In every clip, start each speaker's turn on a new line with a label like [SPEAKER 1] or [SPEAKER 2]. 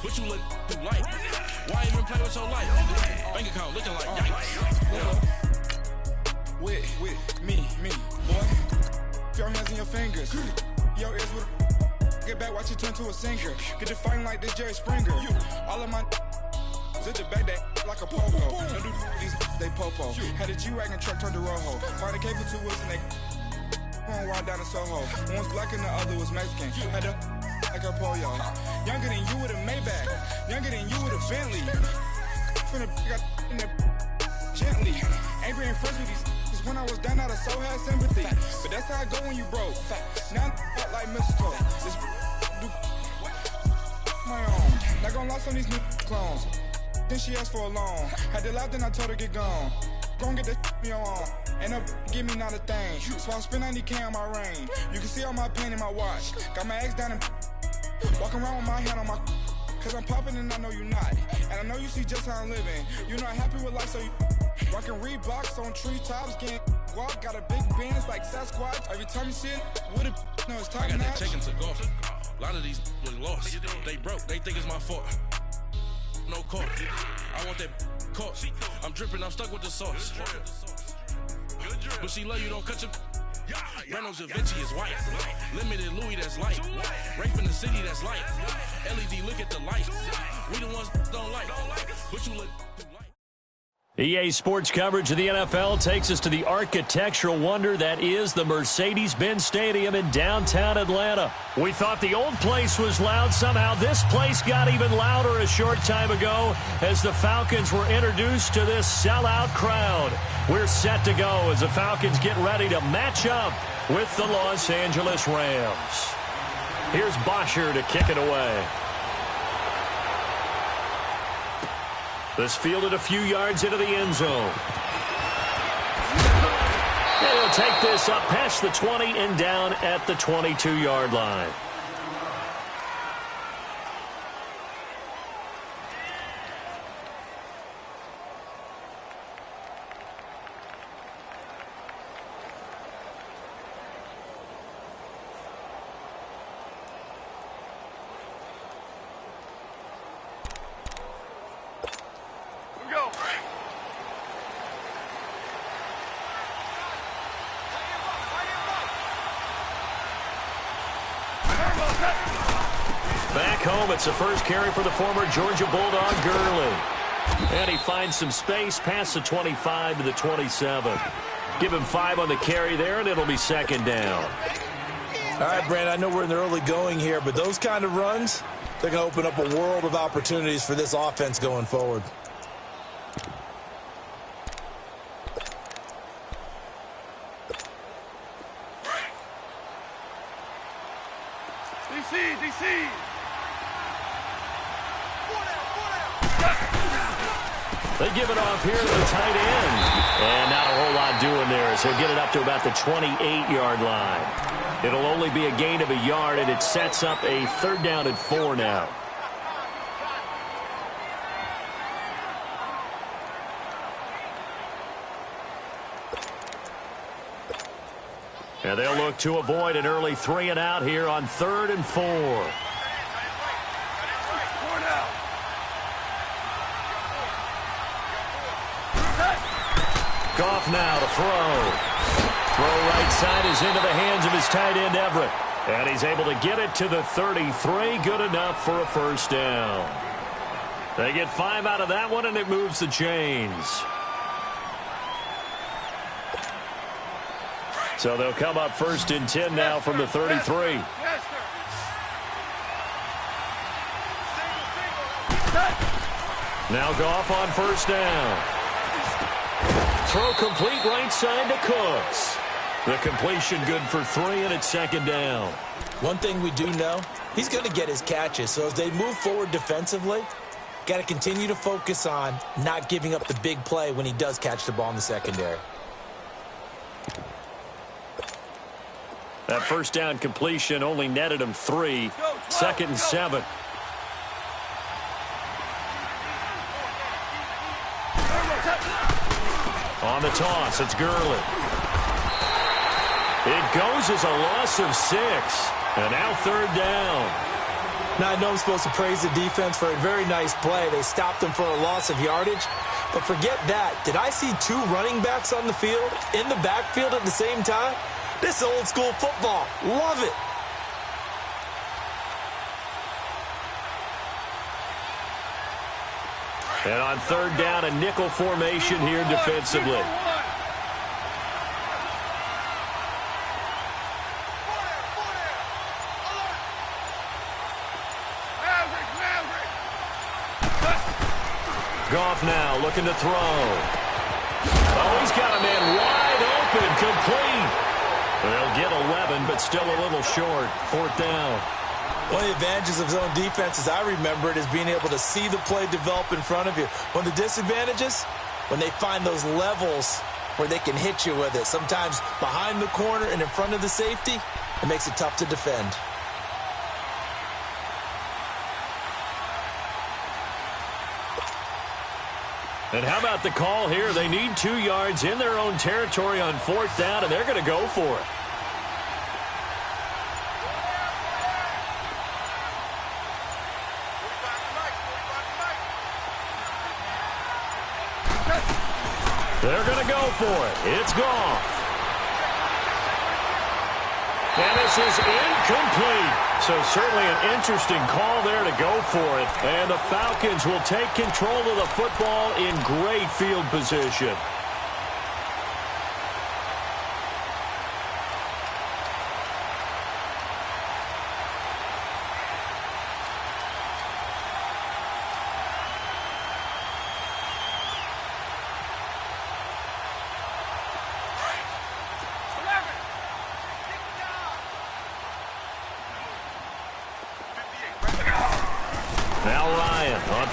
[SPEAKER 1] What you look like? Why even play with your life? Bank account looking like yikes. With me, boy. Your hands and your fingers. Your ears with a get back, watch you turn to a singer. Get to fighting like this Jerry Springer. All of my zip the back that like a popo. Don't do these they popo. Had a G-Wagon truck turned to Rojo. Find a cable 2 wheels and they going wild down in Soho. One was black and the other was Mexican. Had a like a pollo. Younger than you with a Maybach. Younger than you with a Bentley. From the got in the gently. Angry and friends with these. When I was down, I so had sympathy. But that's how I go when you broke. Now I'm like mistletoe. This do my own. Not gonna lost on these new clones. Then she asked for a loan. Had to laugh, then I told her get gone. Gon' get that me on. And up, give me not a thing. So I spend 90K on my range. You can see all my pain in my watch. Got my ex down and walking around with my hand on my. Cause I'm popping and I know you not. And I know you see just how I'm living. You're not happy with life, so you. Rockin' Reeboks on treetops, getting guap, got a big Benz like Sasquatch. Every time you see it, with it, no, it's top notch. I got that chicken to golf. A lot of these was lost. They broke, they think it's my fault. No court. I want that court. I'm dripping, I'm stuck with the sauce. But she love you, don't cut your. Reynolds Da Vinci is white. Limited Louis, that's light. Rape in the city, that's light. LED, look at the light. We the ones don't like. But you look.
[SPEAKER 2] EA Sports coverage of the NFL takes us to the architectural wonder that is the Mercedes-Benz Stadium in downtown Atlanta. We thought the old place was loud. Somehow this place got even louder a short time ago as the Falcons were introduced to this sellout crowd. We're set to go as the Falcons get ready to match up with the Los Angeles Rams. Here's Bosher to kick it away. This fielded a few yards into the end zone. And he'll take this up past the 20 and down at the 22-yard line. Back home, it's the first carry for the former Georgia Bulldog, Gurley. And he finds some space past the 25 to the 27. Give him 5 on the carry there, and it'll be second down.
[SPEAKER 3] All right, Brandon, I know we're in the early going here, but those kind of runs, they're going to open up a world of opportunities for this offense going forward.
[SPEAKER 4] DC!
[SPEAKER 2] They give it off here to the tight end. And not a whole lot doing there as he'll get it up to about the 28-yard line. It'll only be a gain of a yard, and it sets up a third down and 4 now. And they'll look to avoid an early 3 and out here on 3rd and 4. Goff now to throw. Throw right side is into the hands of his tight end Everett. And he's able to get it to the 33. Good enough for a first down. They get 5 out of that one, and it moves the chains. So they'll come up 1st and 10 now from the 33. Now Goff on first down. Throw complete right side to Cooks. The completion good for 3, and it's second down.
[SPEAKER 3] One thing we do know, he's going to get his catches. So as they move forward defensively, got to continue to focus on not giving up the big play when he does catch the ball in the secondary.
[SPEAKER 2] That first down completion only netted him 3. 2nd and 7. On the toss, it's Gurley. It goes as a loss of 6. And now 3rd down.
[SPEAKER 3] Now, I know I'm supposed to praise the defense for a very nice play. They stopped them for a loss of yardage. But forget that. Did I see two running backs on the field, in the backfield at the same time? This is old school football. Love it.
[SPEAKER 2] And on third down, a nickel formation here defensively. Goff now looking to throw. Oh, he's got a man wide open, complete. They'll get 11, but still a little short. Fourth down.
[SPEAKER 3] One of the advantages of zone defense, as I remember it, is being able to see the play develop in front of you. One of the disadvantages, when they find those levels where they can hit you with it, sometimes behind the corner and in front of the safety, it makes it tough to defend.
[SPEAKER 2] And how about the call here? They need 2 yards in their own territory on fourth down, and they're going to go for it. They're going to go for it. It's Goff. And this is incomplete. So certainly an interesting call there to go for it. And the Falcons will take control of the football in great field position.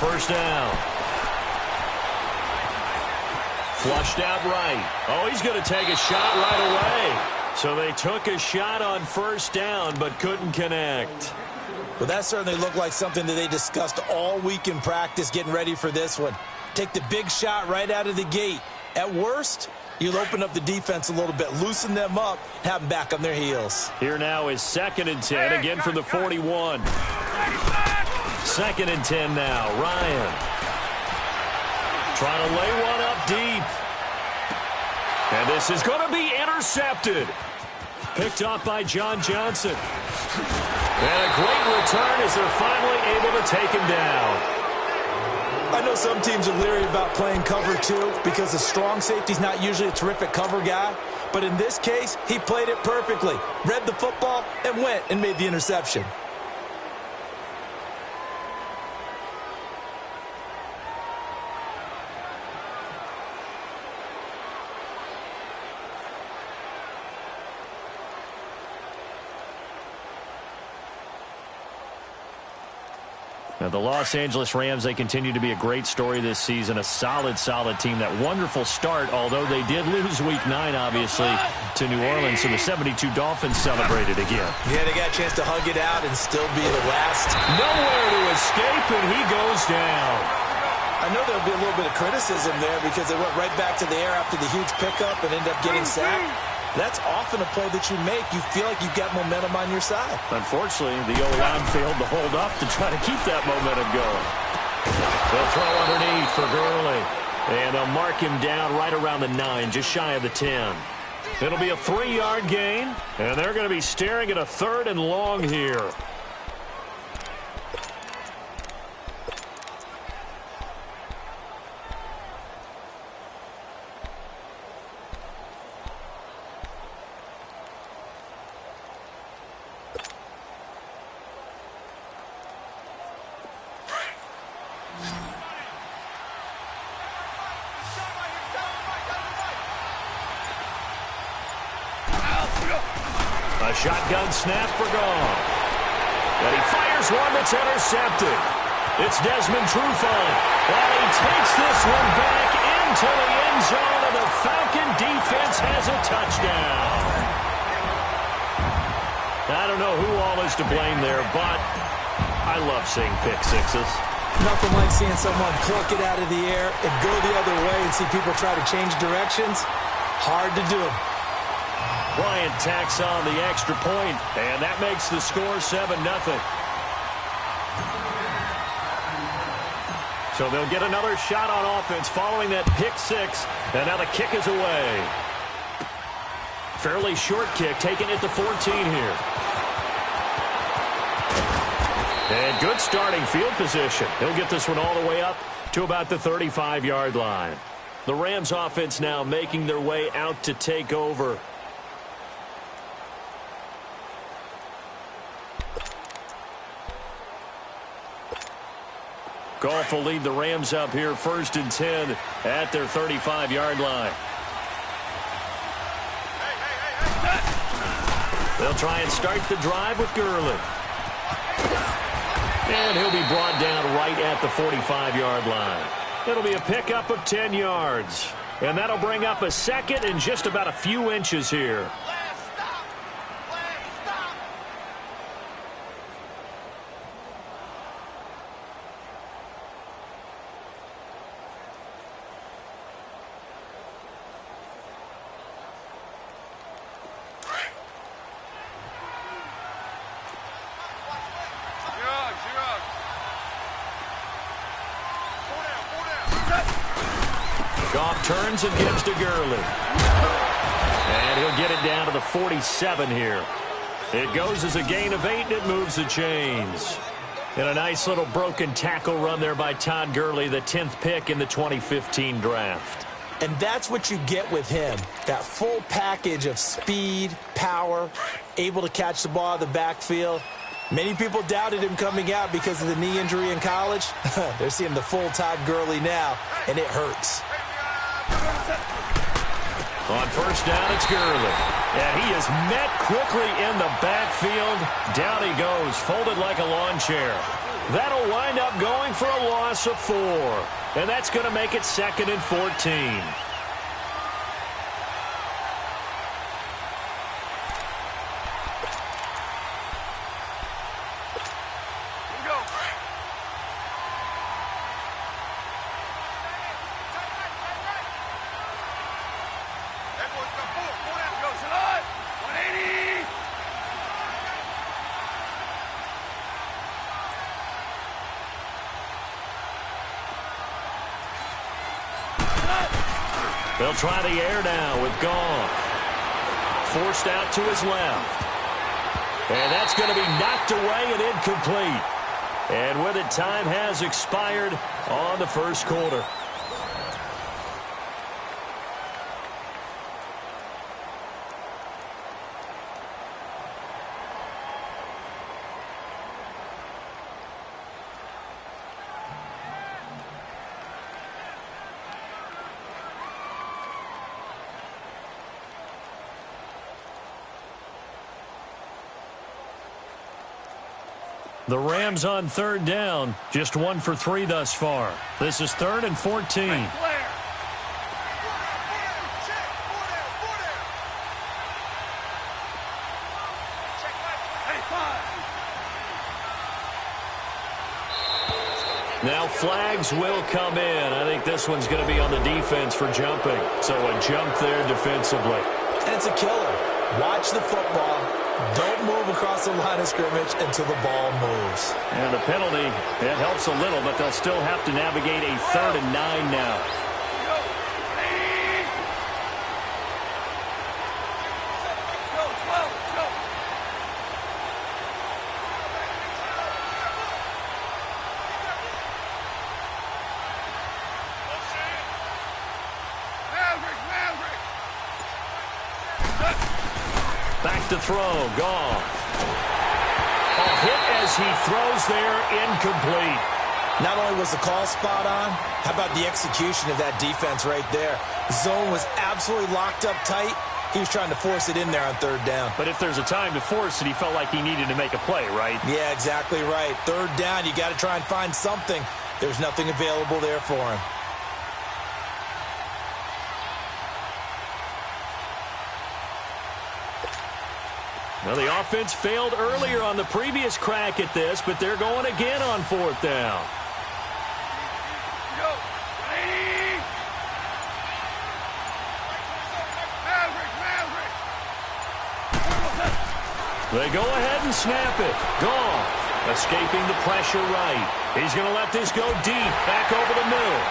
[SPEAKER 2] First down. Flushed out right. Oh, he's going to take a shot right away. So they took a shot on first down, but couldn't connect.
[SPEAKER 3] Well, that certainly looked like something that they discussed all week in practice getting ready for this one. Take the big shot right out of the gate. At worst, you'll open up the defense a little bit, loosen them up, have them back on their heels.
[SPEAKER 2] Here now is 2nd and 10, again from the 41. 2nd and 10 now. Ryan trying to lay one up deep. And this is going to be intercepted. Picked off by John Johnson. And a great return as they're finally able to take him down.
[SPEAKER 3] I know some teams are leery about playing cover 2 because the strong safety's not usually a terrific cover guy. But in this case, he played it perfectly. Read the football and went and made the interception.
[SPEAKER 2] Now, the Los Angeles Rams, they continue to be a great story this season. A solid team. That wonderful start, although they did lose Week 9, obviously, to New Orleans. So the 72 Dolphins celebrated again.
[SPEAKER 3] Yeah, they got a chance to hug it out and still be the last.
[SPEAKER 2] Nowhere to escape, and he goes down.
[SPEAKER 3] I know there'll be a little bit of criticism there because they went right back to the air after the huge pickup and ended up getting sacked. That's often a play that you make. You feel like you've got momentum on your side.
[SPEAKER 2] Unfortunately, the O-line failed to hold up to try to keep that momentum going. They'll throw underneath for Gurley. And they'll mark him down right around the 9, just shy of the 10. It'll be a 3-yard gain, and they're going to be staring at a 3rd and long here. A shotgun snap for Goff. And he fires one that's intercepted. It's Desmond Trufant. And he takes this one back into the end zone, and the Falcon defense has a touchdown. I don't know who all is to blame there, but I love seeing pick sixes.
[SPEAKER 3] Nothing like seeing someone pluck it out of the air and go the other way and see people try to change directions. Hard to do.
[SPEAKER 2] Bryant tacks on the extra point, and that makes the score 7-0. So they'll get another shot on offense following that pick six. And now the kick is away. Fairly short kick, taking it to 14 here. And good starting field position. He'll get this one all the way up to about the 35-yard line. The Rams offense now making their way out to take over. Goff will lead the Rams up here 1st and 10 at their 35-yard line. They'll try and start the drive with Gurley. And he'll be brought down right at the 45-yard line. It'll be a pickup of 10 yards. And that'll bring up a second and just about a few inches here. Goff turns and gives to Gurley. And he'll get it down to the 47 here. It goes as a gain of 8, and it moves the chains. And a nice little broken tackle run there by Todd Gurley, the 10th pick in the 2015 draft.
[SPEAKER 3] And that's what you get with him, that full package of speed, power, able to catch the ball in the backfield. Many people doubted him coming out because of the knee injury in college. They're seeing the full Todd Gurley now, and it hurts.
[SPEAKER 2] On first down, it's Gurley. And he is met quickly in the backfield. Down he goes, folded like a lawn chair. That'll wind up going for a loss of 4. And that's going to make it 2nd and 14. They'll try the air now with Goff. Forced out to his left. And that's going to be knocked away and incomplete. And with it, time has expired on the first quarter. The Rams on third down, just 1 for 3 thus far. This is 3rd and 14. Now flags will come in. I think this one's going to be on the defense for jumping. So a jump there defensively.
[SPEAKER 3] And it's a killer. Watch the football. Don't move across the line of scrimmage until the ball moves.
[SPEAKER 2] And the penalty, it helps a little, but they'll still have to navigate a 3rd and 9 now. Back to throw, Goff. A hit as he throws there, incomplete.
[SPEAKER 3] Not only was the call spot on, how about the execution of that defense right there? Zone was absolutely locked up tight. He was trying to force it in there on 3rd down.
[SPEAKER 2] But if there's a time to force it, he felt like he needed to make a play, right?
[SPEAKER 3] Yeah, exactly right. 3rd down, you got to try and find something. There's nothing available there for him.
[SPEAKER 2] Well, the offense failed earlier on the previous crack at this, but they're going again on 4th down. They go ahead and snap it. Goff. Escaping the pressure right. He's going to let this go deep. Back over the middle.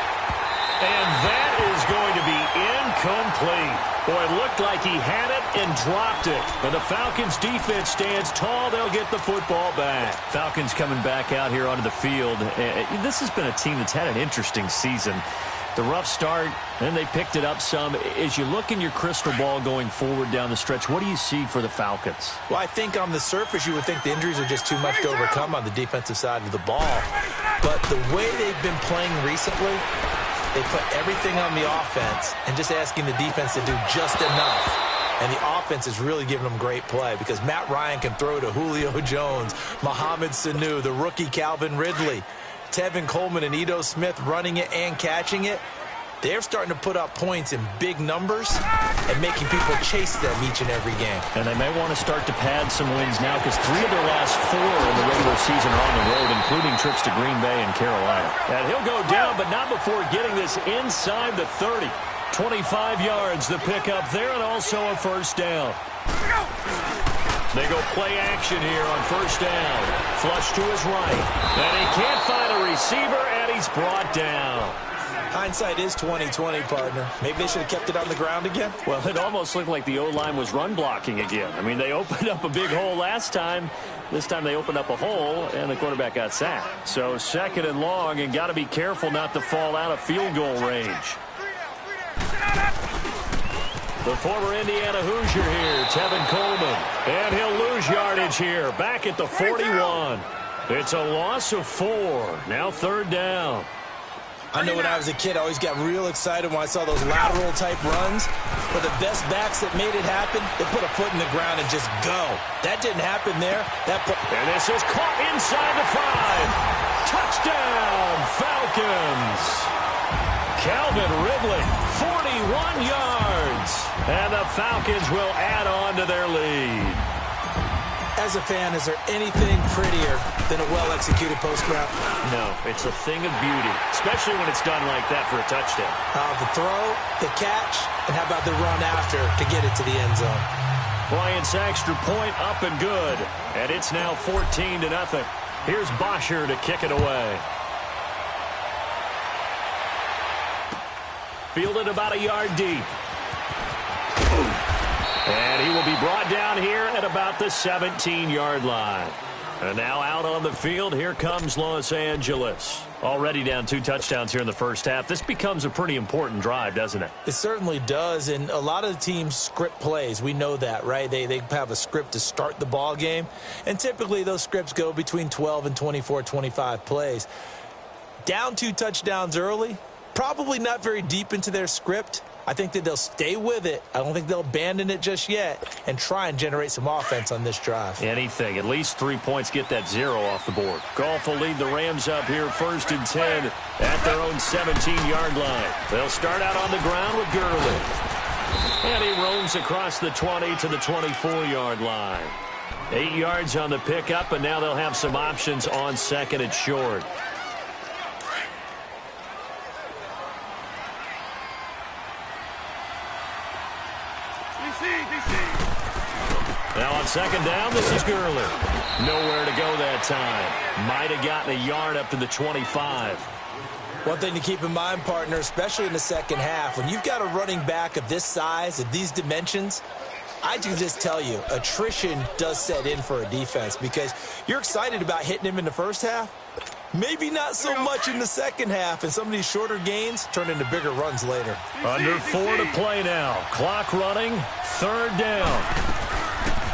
[SPEAKER 2] And that is going to be incomplete. Boy, it looked like he had it and dropped it. But the Falcons defense stands tall. They'll get the football back. Falcons coming back out here onto the field. This has been a team that's had an interesting season. The rough start, then they picked it up some. As you look in your crystal ball going forward down the stretch, what do you see for the Falcons?
[SPEAKER 3] Well, I think on the surface you would think the injuries are just too much to overcome on the defensive side of the ball. But the way they've been playing recently, they put everything on the offense and just asking the defense to do just enough. And the offense is really giving them great play because Matt Ryan can throw to Julio Jones, Mohamed Sanu, the rookie Calvin Ridley, Tevin Coleman and Ito Smith running it and catching it. They're starting to put up points in big numbers and making people chase them each and every game.
[SPEAKER 2] And they may want to start to pad some wins now because 3 of their last 4 in the regular season are on the road, including trips to Green Bay and Carolina. And he'll go down, but not before getting this inside the 30. 25 yards, the pickup there, and also a first down. They go play action here on first down. Flush to his right. And he can't find a receiver, and he's brought down.
[SPEAKER 3] Hindsight is 20/20, partner. Maybe they should have kept it on the ground again.
[SPEAKER 2] Well, it almost looked like the O-line was run blocking again. I mean, they opened up a big hole last time. This time they opened up a hole, and the quarterback got sacked. So 2nd and long, and got to be careful not to fall out of field goal range. The former Indiana Hoosier here, Tevin Coleman. And he'll lose yardage here, back at the 41. It's a loss of 4. Now 3rd down.
[SPEAKER 3] I know when I was a kid, I always got real excited when I saw those lateral-type runs. But the best backs that made it happen, they put a foot in the ground and just go. That didn't happen there.
[SPEAKER 2] And this is caught inside the 5. Touchdown, Falcons. Calvin Ridley, 41 yards. And the Falcons will add on to their lead.
[SPEAKER 3] As a fan, is there anything prettier than a well-executed post route?
[SPEAKER 2] No, it's a thing of beauty, especially when it's done like that for a touchdown.
[SPEAKER 3] The throw, the catch, and how about the run after to get it to the end zone?
[SPEAKER 2] Bryant's extra point up and good. And it's now 14-0. Here's Bosher to kick it away. Fielded about a yard deep. And he will be brought down here at about the 17-yard line. And now out on the field, here comes Los Angeles. Already down 2 touchdowns here in the first half. This becomes a pretty important drive, doesn't it?
[SPEAKER 3] It certainly does, and a lot of the teams script plays. We know that, right? They have a script to start the ball game, and typically those scripts go between 12 and 24, 25 plays. Down 2 touchdowns early, probably not very deep into their script. I think that they'll stay with it. I don't think they'll abandon it just yet and try and generate some offense on this drive.
[SPEAKER 2] Anything. At least 3 points, get that 0 off the board. Goff will lead the Rams up here 1st and 10 at their own 17-yard line. They'll start out on the ground with Gurley. And he roams across the 20 to the 24-yard line. 8 yards on the pickup, and now they'll have some options on 2nd and short. Now on 2nd down, this is Gurley. Nowhere to go that time. Might have gotten a yard up to the 25.
[SPEAKER 3] One thing to keep in mind, partner, especially in the second half, when you've got a running back of this size, of these dimensions, I can just tell you, attrition does set in for a defense because you're excited about hitting him in the first half. Maybe not so much in the second half, and some of these shorter gains turn into bigger runs later.
[SPEAKER 2] Under 4 to play now. Clock running, 3rd down.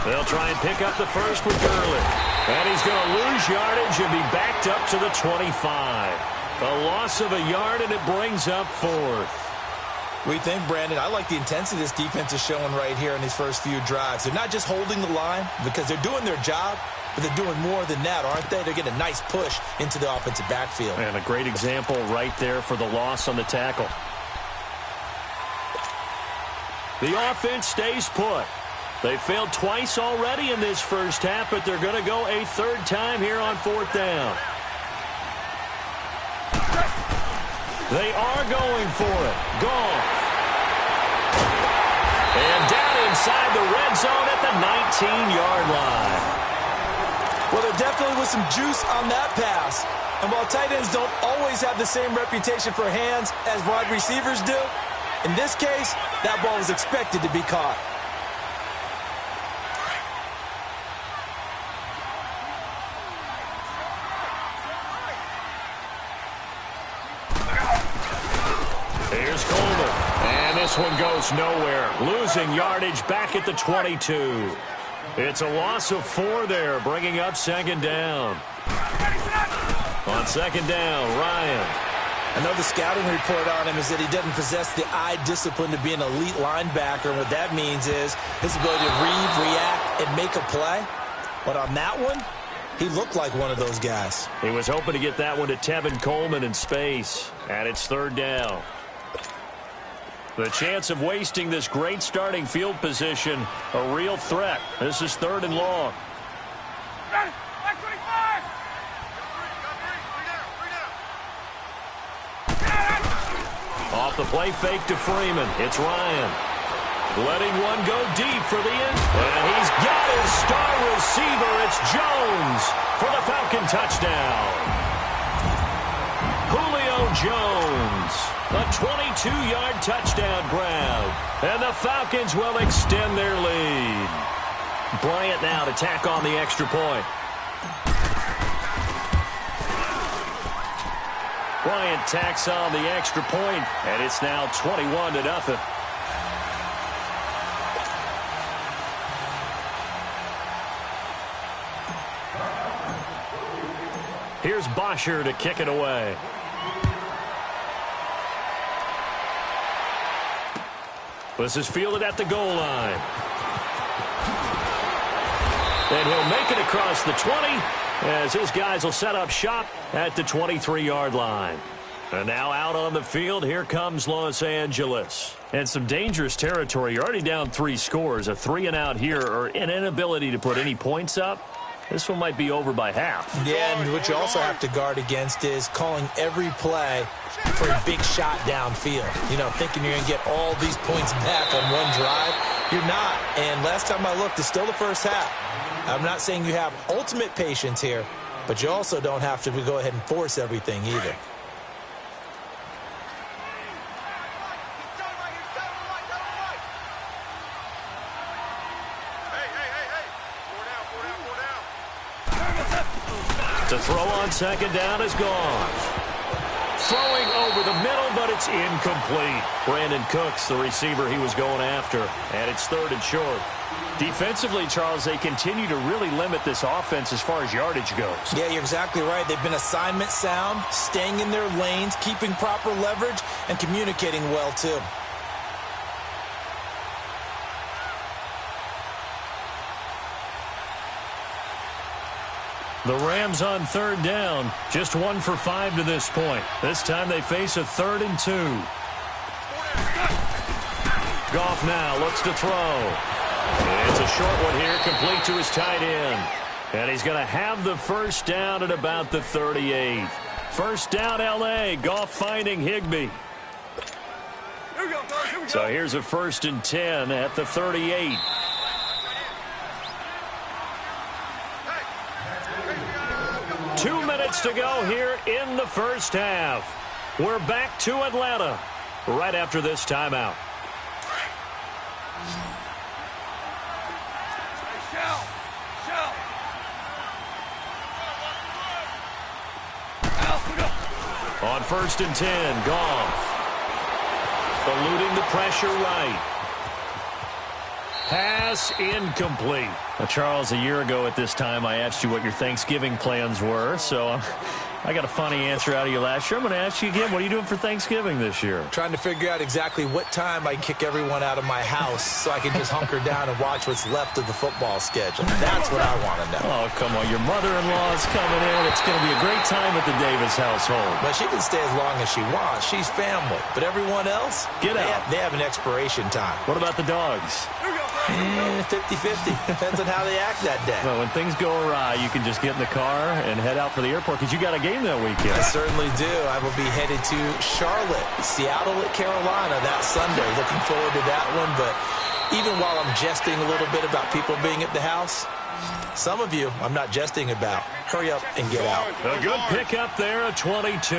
[SPEAKER 2] They'll try and pick up the first with Gurley. And he's going to lose yardage and be backed up to the 25. A loss of a yard, and it brings up 4th.
[SPEAKER 3] We think, Brandon, I like the intensity this defense is showing right here in these first few drives. They're not just holding the line because they're doing their job, but they're doing more than that, aren't they? They're getting a nice push into the offensive backfield.
[SPEAKER 2] And a great example right there for the loss on the tackle. The offense stays put. They failed twice already in this first half, but they're going to go a 3rd time here on 4th down. They are going for it. Goff. And down inside the red zone at the 19-yard line.
[SPEAKER 3] Well, there definitely was some juice on that pass. And while tight ends don't always have the same reputation for hands as wide receivers do, in this case, that ball was expected to be caught.
[SPEAKER 2] Here's Coleman. And this one goes nowhere. Losing yardage back at the 22. It's a loss of 4 there, bringing up second down. On second down, Ryan.
[SPEAKER 3] I know the scouting report on him is that he doesn't possess the eye discipline to be an elite linebacker. And what that means is his ability to read, react, and make a play. But on that one, he looked like one of those guys.
[SPEAKER 2] He was hoping to get that one to Tevin Coleman in space. And it's third down. The chance of wasting this great starting field position, a real threat. This is third and long. Off the play fake to Freeman. It's Ryan. Letting one go deep for the end. And he's got his star receiver. It's Jones for the Falcon touchdown. Julio Jones. A 22-yard touchdown grab. And the Falcons will extend their lead. Bryant now to tack on the extra point. Bryant tacks on the extra point, and it's now 21-0. Here's Bosher to kick it away. This is fielded at the goal line. And he'll make it across the 20 as his guys will set up shop at the 23-yard line. And now out on the field, here comes Los Angeles. And some dangerous territory. You're already down 3 scores. A 3-and-out here or an inability to put any points up. This one might be over by half.
[SPEAKER 3] Yeah, and what you also have to guard against is calling every play for a big shot downfield. You know, thinking you're going to get all these points back on one drive. You're not. And last time I looked, it's still the first half. I'm not saying you have ultimate patience here, but you also don't have to go ahead and force everything either.
[SPEAKER 2] To throw on second down is gone. Throwing over the middle, but it's incomplete. Brandon Cooks, the receiver he was going after. And it's third and short. Defensively, Charles, they continue to really limit this offense as far as yardage goes.
[SPEAKER 3] Yeah, you're exactly right. They've been assignment sound, staying in their lanes, keeping proper leverage, and communicating well, too.
[SPEAKER 2] The Rams on third down, just 1 for 5 to this point. This time they face a 3rd and 2. Goff now looks to throw. It's a short one here, complete to his tight end. And he's going to have the first down at about the 38. First down, L.A. Goff finding Higbee. So here's a 1st and 10 at the 38. To go here in the first half. We're back to Atlanta right after this timeout. On 1st and 10, Goff. Eluding the pressure right. Pass incomplete. Now, Charles, a year ago at this time, I asked you what your Thanksgiving plans were, so I got a funny answer out of you last year. I'm going to ask you again, what are you doing for Thanksgiving this year?
[SPEAKER 3] Trying to figure out exactly what time I can kick everyone out of my house so I can just hunker down and watch what's left of the football schedule. That's what I want to know.
[SPEAKER 2] Oh, come on. Your mother-in-law is coming in. It's going to be a great time at the Davis household.
[SPEAKER 3] But she can stay as long as she wants. She's family. But everyone else,
[SPEAKER 2] get out.
[SPEAKER 3] They have an expiration time.
[SPEAKER 2] What about the dogs?
[SPEAKER 3] 50-50. Depends on how they act that day.
[SPEAKER 2] Well, when things go awry, you can just get in the car and head out for the airport because you got a game that weekend.
[SPEAKER 3] I certainly do. I will be headed to Charlotte, Seattle at Carolina that Sunday. Looking forward to that one. But even while I'm jesting a little bit about people being at the house, Some of you, I'm not jesting about. Hurry up and get out.
[SPEAKER 2] A good pickup there, a 22.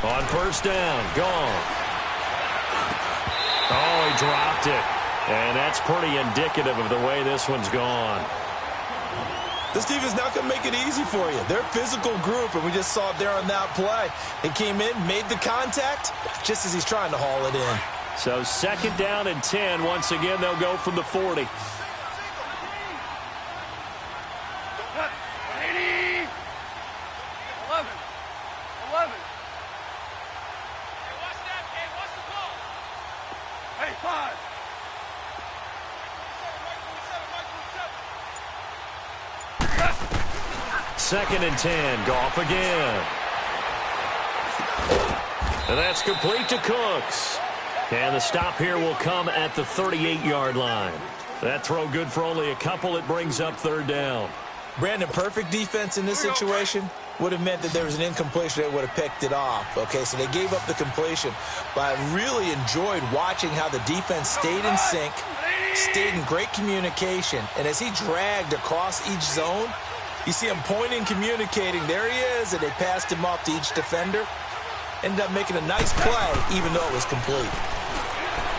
[SPEAKER 2] On first down, gone. Oh, he dropped it. And that's pretty indicative of the way this one's gone.
[SPEAKER 3] This defense not going to make it easy for you. They're a physical group, and we just saw it there on that play. He came in, made the contact, just as he's trying to haul it in.
[SPEAKER 2] So second down and 10. Once again, they'll go from the 40. Second and 10. Goff again. And that's complete to Cooks. And the stop here will come at the 38-yard line. That throw good for only a couple. It brings up third down.
[SPEAKER 3] Brandon, perfect defense in this situation would have meant that there was an incompletion that would have picked it off. Okay, so they gave up the completion. But I really enjoyed watching how the defense stayed in sync, stayed in great communication. And as he dragged across each zone, you see him pointing, communicating. There he is, and they passed him off to each defender. Ended up making a nice play, even though it was complete.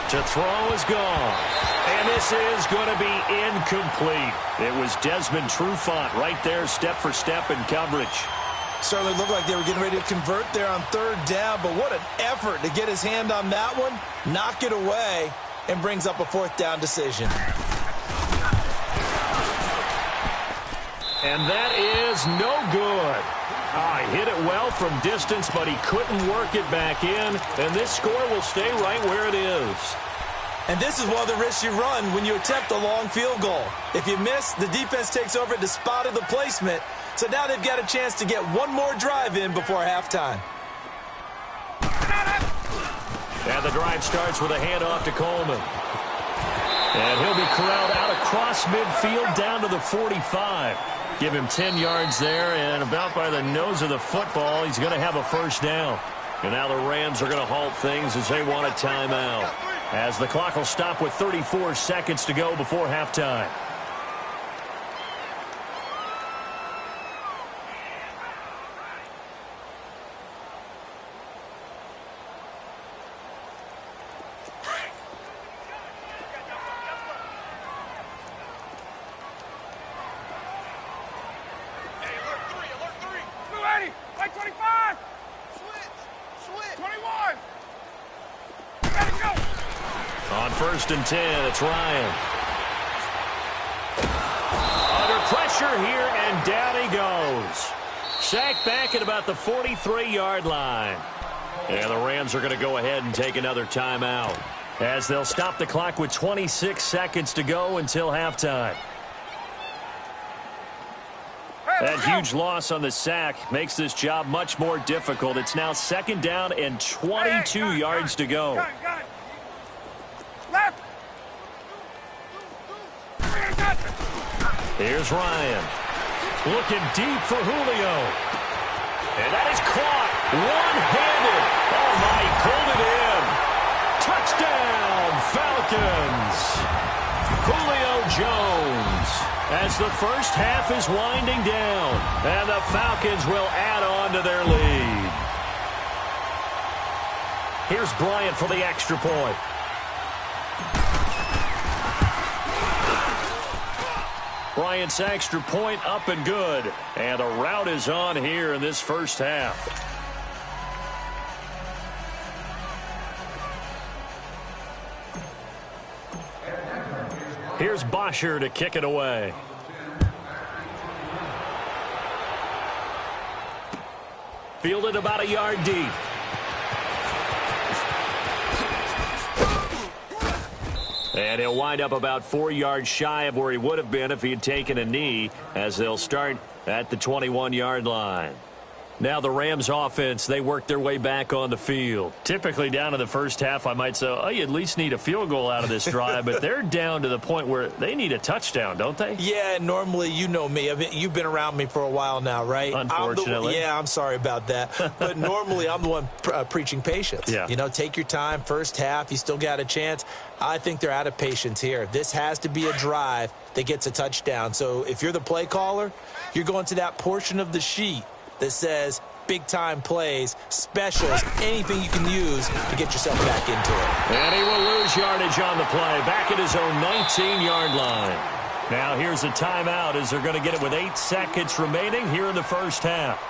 [SPEAKER 2] To throw is gone. And this is going to be incomplete. It was Desmond Trufant right there, step for step in coverage.
[SPEAKER 3] Certainly looked like they were getting ready to convert there on third down, but what an effort to get his hand on that one, knock it away, and brings up a fourth down decision.
[SPEAKER 2] And that is no good. He hit it well from distance, but he couldn't work it back in. And this score will stay right where it is.
[SPEAKER 3] And this is one of the risks you run when you attempt a long field goal. If you miss, the defense takes over at the spot of the placement. So now they've got a chance to get one more drive in before halftime.
[SPEAKER 2] And the drive starts with a handoff to Coleman. And he'll be corralled out across midfield down to the 45. Give him 10 yards there, and about by the nose of the football, he's going to have a first down. And now the Rams are going to halt things as they want a timeout, as the clock will stop with 34 seconds to go before halftime. First and 10, it's Ryan. Under pressure here, and down he goes. Sacked back at about the 43-yard line. And the Rams are going to go ahead and take another timeout, as they'll stop the clock with 26 seconds to go until halftime. That huge loss on the sack makes this job much more difficult. It's now second down and 22 yards to go. Here's Ryan. Looking deep for Julio. And that is caught. One-handed. Oh, my, he pulled it in. Touchdown, Falcons. Julio Jones. As the first half is winding down. And the Falcons will add on to their lead. Here's Bryant for the extra point. Bryant's extra point up and good. And a rout is on here in this first half. Here's Bosher to kick it away. Fielded about a yard deep. And he'll wind up about 4 yards shy of where he would have been if he had taken a knee, as they'll start at the 21-yard line. Now the Rams offense, they work their way back on the field. Typically down to the first half, I might say, oh, you at least need a field goal out of this drive, but they're down to the point where they need a touchdown, don't they?
[SPEAKER 3] Yeah, normally, you know me. You've been around me for a while now, right?
[SPEAKER 2] Unfortunately.
[SPEAKER 3] I'm sorry about that. But normally, I'm the one preaching patience.
[SPEAKER 2] Yeah.
[SPEAKER 3] You know, take your time, first half, you still got a chance. I think they're out of patience here. This has to be a drive that gets a touchdown. So if you're the play caller, you're going to that portion of the sheet that says big-time plays, specials, anything you can use to get yourself back into it.
[SPEAKER 2] And he will lose yardage on the play, back at his own 19-yard line. Now here's a timeout as they're going to get it with 8 seconds remaining here in the first half.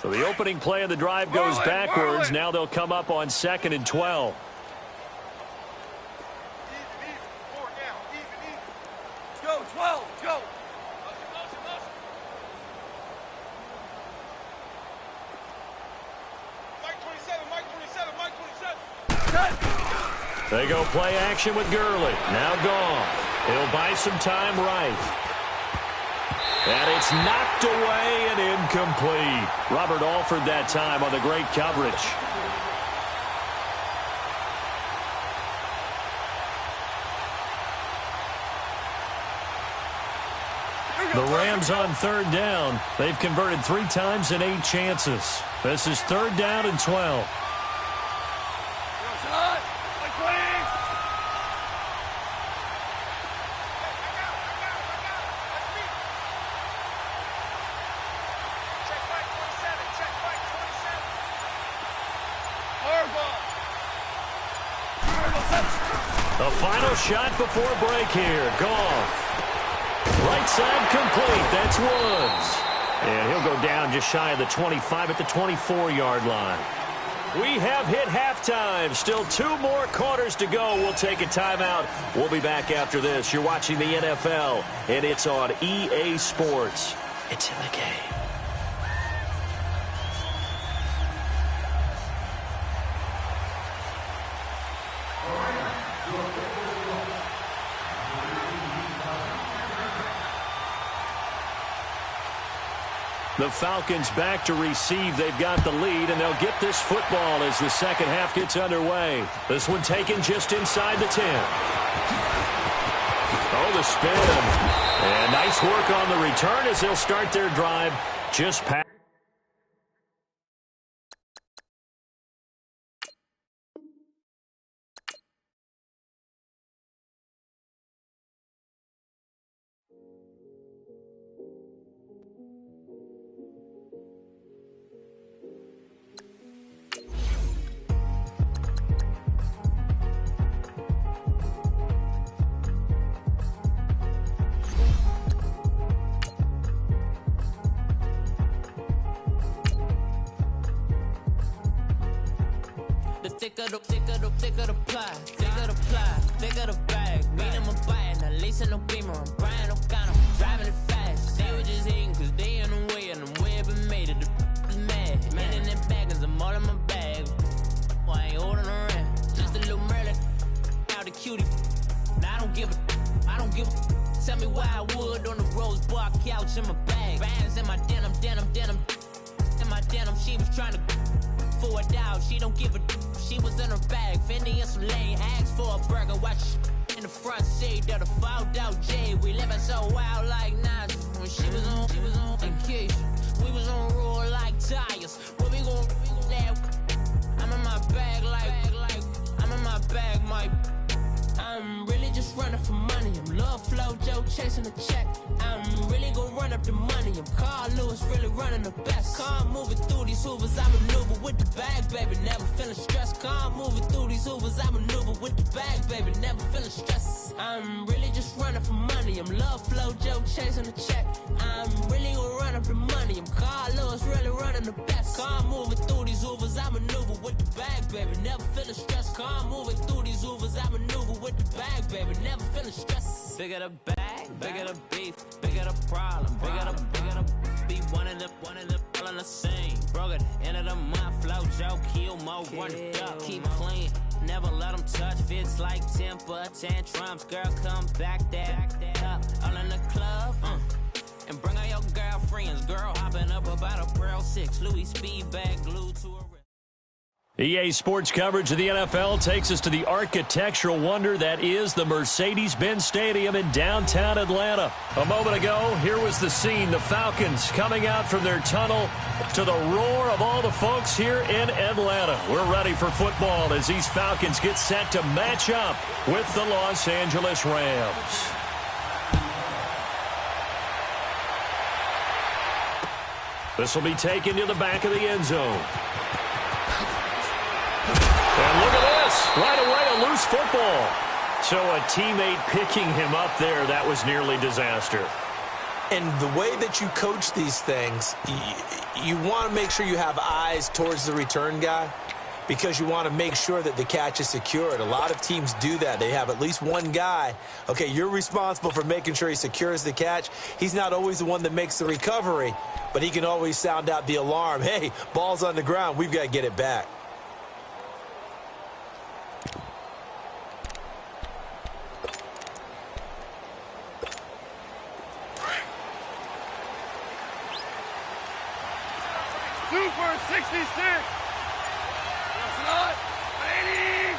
[SPEAKER 2] So the opening play of the drive goes backwards. Now they'll come up on 2nd and 12.
[SPEAKER 1] Go, 12, go. Mike 27.
[SPEAKER 2] They go play action with Gurley. Now gone. He'll buy some time right. And it's knocked away and incomplete. Robert Alford that time on the great coverage. The Rams on 3rd down. They've converted 3 times in 8 chances. This is 3rd down and 12. The final shot before break here. Goff. Right side complete. That's Woods. And he'll go down just shy of the 25 at the 24-yard line. We have hit halftime. Still 2 more quarters to go. We'll take a timeout. We'll be back after this. You're watching the NFL, and it's on EA Sports. It's in the game. The Falcons back to receive. They've got the lead, and they'll get this football as the second half gets underway. This one taken just inside the 10. Oh, the spin. And nice work on the return as they'll start their drive just past.
[SPEAKER 4] Thicker the pie, thicker the bag. Beat them a bite, now lacing no beamer. I'm Brian O'Connor, driving it fast. They were just hating cause they in the way, and the way I've been made it. The is mad. Man in them baggers, I'm all in my bag. Well, I ain't holding around. Just a little Merlin, out the cutie. Now I don't give a. Tell me why I would on the rose bar couch in my bag. Bands in my denim. In my denim, she was trying to for it out. She don't give a. She was in her bag, Fendi and some lane. Asked for a burger, watch in the front seat of the fouled out J. We living so wild like Nas. When she was on vacation, we was on roll like tires. Where we gon' I'm in my bag like I'm in my bag, Mike. I'm really just running for money. I'm love flow, Joe chasing the check. I'm really gonna run up the money. I'm Carl Lewis, really running the best. Car moving through these hoovers, I maneuver with the bag, baby. Never feeling stressed. Car moving through these hoovers, I maneuver with the bag, baby. Never feeling stressed. I'm really just running for money. I'm love flow, Joe chasing the check. I'm really gonna run up the money. I'm Carl Lewis, really running the best. Car moving through these hoovers, I maneuver with the bag, baby. Never feeling stressed. Car moving through these hoovers, I maneuver with the bag, baby. Never feeling stressed. Bigger the bag, bigger the beef, bigger the problem, bigger the beef. one of the all on the same. Broke it, end of the month, flow, Joe, kill, mo, run it up, keep clean. Never let them touch, fits like temper tantrums. Girl, come back that up, all in the club, and bring all your girlfriends. Girl, hopping up about a Pearl 6, Louis speed bag glued to a...
[SPEAKER 2] EA Sports coverage of the NFL takes us to the architectural wonder that is the Mercedes-Benz Stadium in downtown Atlanta. A moment ago, here was the scene. The Falcons coming out from their tunnel to the roar of all the folks here in Atlanta. We're ready for football as these Falcons get set to match up with the Los Angeles Rams. This will be taken to the back of the end zone. And look at this. Right away, a loose football. So a teammate picking him up there, that was nearly disaster.
[SPEAKER 3] And the way that you coach these things, you want to make sure you have eyes towards the return guy because you want to make sure that the catch is secured. A lot of teams do that. They have at least one guy. Okay, you're responsible for making sure he secures the catch. He's not always the one that makes the recovery, but he can always sound out the alarm. Hey, ball's on the ground. We've got to get it back.
[SPEAKER 1] Super 66. That's not 80.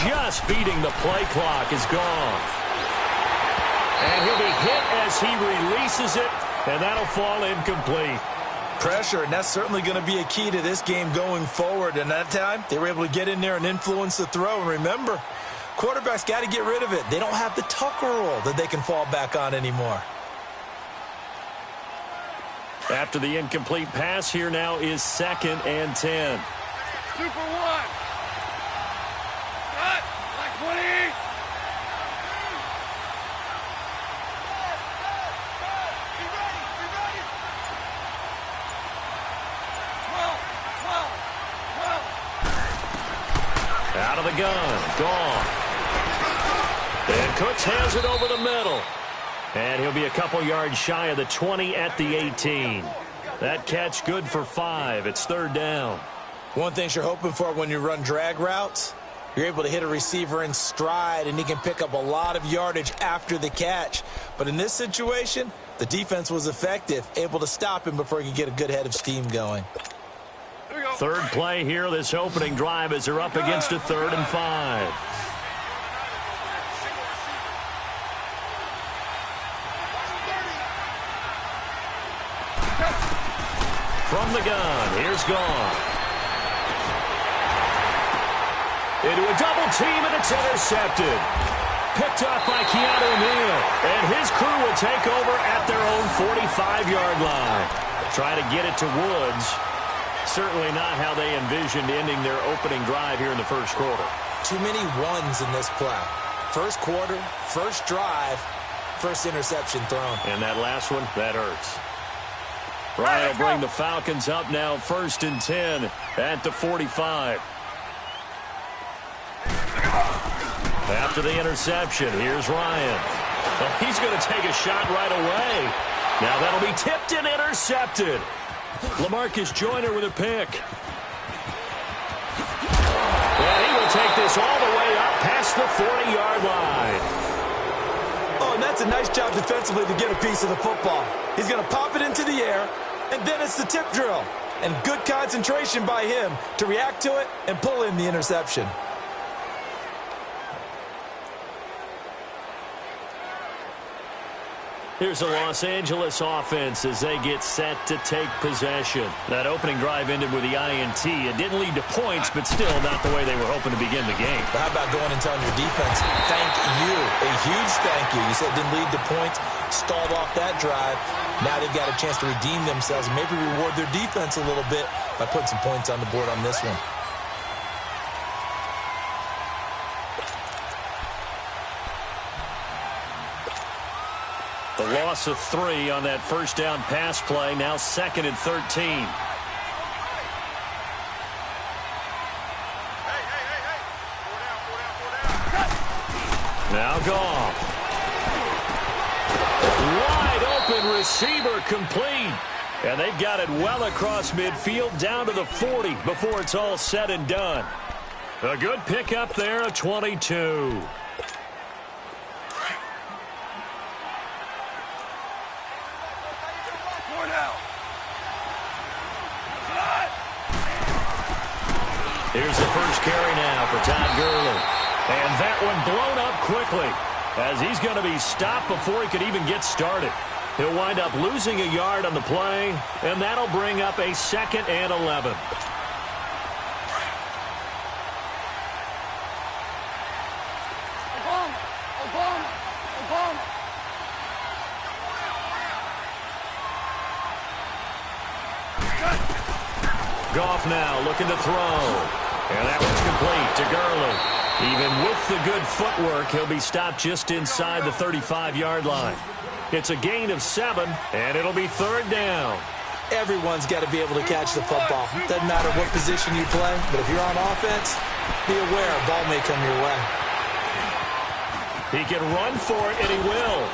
[SPEAKER 2] Just beating the play clock is gone. And he'll be hit as he releases it, and that'll fall incomplete.
[SPEAKER 3] Pressure, and that's certainly going to be a key to this game going forward. And that time, they were able to get in there and influence the throw. And remember, quarterbacks got to get rid of it. They don't have the Tucker rule that they can fall back on anymore.
[SPEAKER 2] After the incomplete pass, here now is 2nd and 10.
[SPEAKER 1] Super 1. Cut. Like 20.
[SPEAKER 2] Out of the gun. Gone. And Cooks has it over the middle. And he'll be a couple yards shy of the 20 at the 18. That catch good for 5. It's 3rd down.
[SPEAKER 3] One thing you're hoping for when you run drag routes, you're able to hit a receiver in stride, and he can pick up a lot of yardage after the catch. But in this situation, the defense was effective, able to stop him before he could get a good head of steam going.
[SPEAKER 2] 3rd play here, this opening drive, as they're up against a 3rd and 5. From the gun, here's Gone. Into a double team, and it's intercepted. Picked up by Keanu Neal. And his crew will take over at their own 45-yard line. Try to get it to Woods. Certainly not how they envisioned ending their opening drive here in the first quarter.
[SPEAKER 3] Too many ones in this play. First quarter, first drive, first interception thrown.
[SPEAKER 2] And that last one, that hurts. Ryan will bring the Falcons up now, 1st and 10 at the 45. After the interception, here's Ryan. Well, he's going to take a shot right away. Now that'll be tipped and intercepted. LaMarcus Joyner with a pick. Well, he will take this all the way up past the 40-yard line.
[SPEAKER 3] Oh, and that's a nice job defensively to get a piece of the football. He's going to pop it into the air, and then it's the tip drill. And good concentration by him to react to it and pull in the interception.
[SPEAKER 2] Here's the Los Angeles offense as they get set to take possession. That opening drive ended with the INT. It didn't lead to points, but still not the way they were hoping to begin the game.
[SPEAKER 3] But how about going and telling your defense, thank you, a huge thank you. You said it didn't lead to points, stalled off that drive. Now they've got a chance to redeem themselves and maybe reward their defense a little bit by putting some points on the board on this one.
[SPEAKER 2] The loss of 3 on that first down pass play, now 2nd and 13. Now Goff. Wide open receiver complete. And they've got it well across midfield down to the 40 before it's all said and done. A good pickup there, a 22. Here's the first carry now for Todd Gurley. And that one blown up quickly as he's going to be stopped before he could even get started. He'll wind up losing a yard on the play, and that'll bring up a 2nd and 11. Goff now looking to throw. And that one's complete to Gurley. Even with the good footwork, he'll be stopped just inside the 35-yard line. It's a gain of 7, and it'll be 3rd down.
[SPEAKER 3] Everyone's got to be able to catch the football. Doesn't matter what position you play, but if you're on offense, be aware a ball may come your way.
[SPEAKER 2] He can run for it, and he will.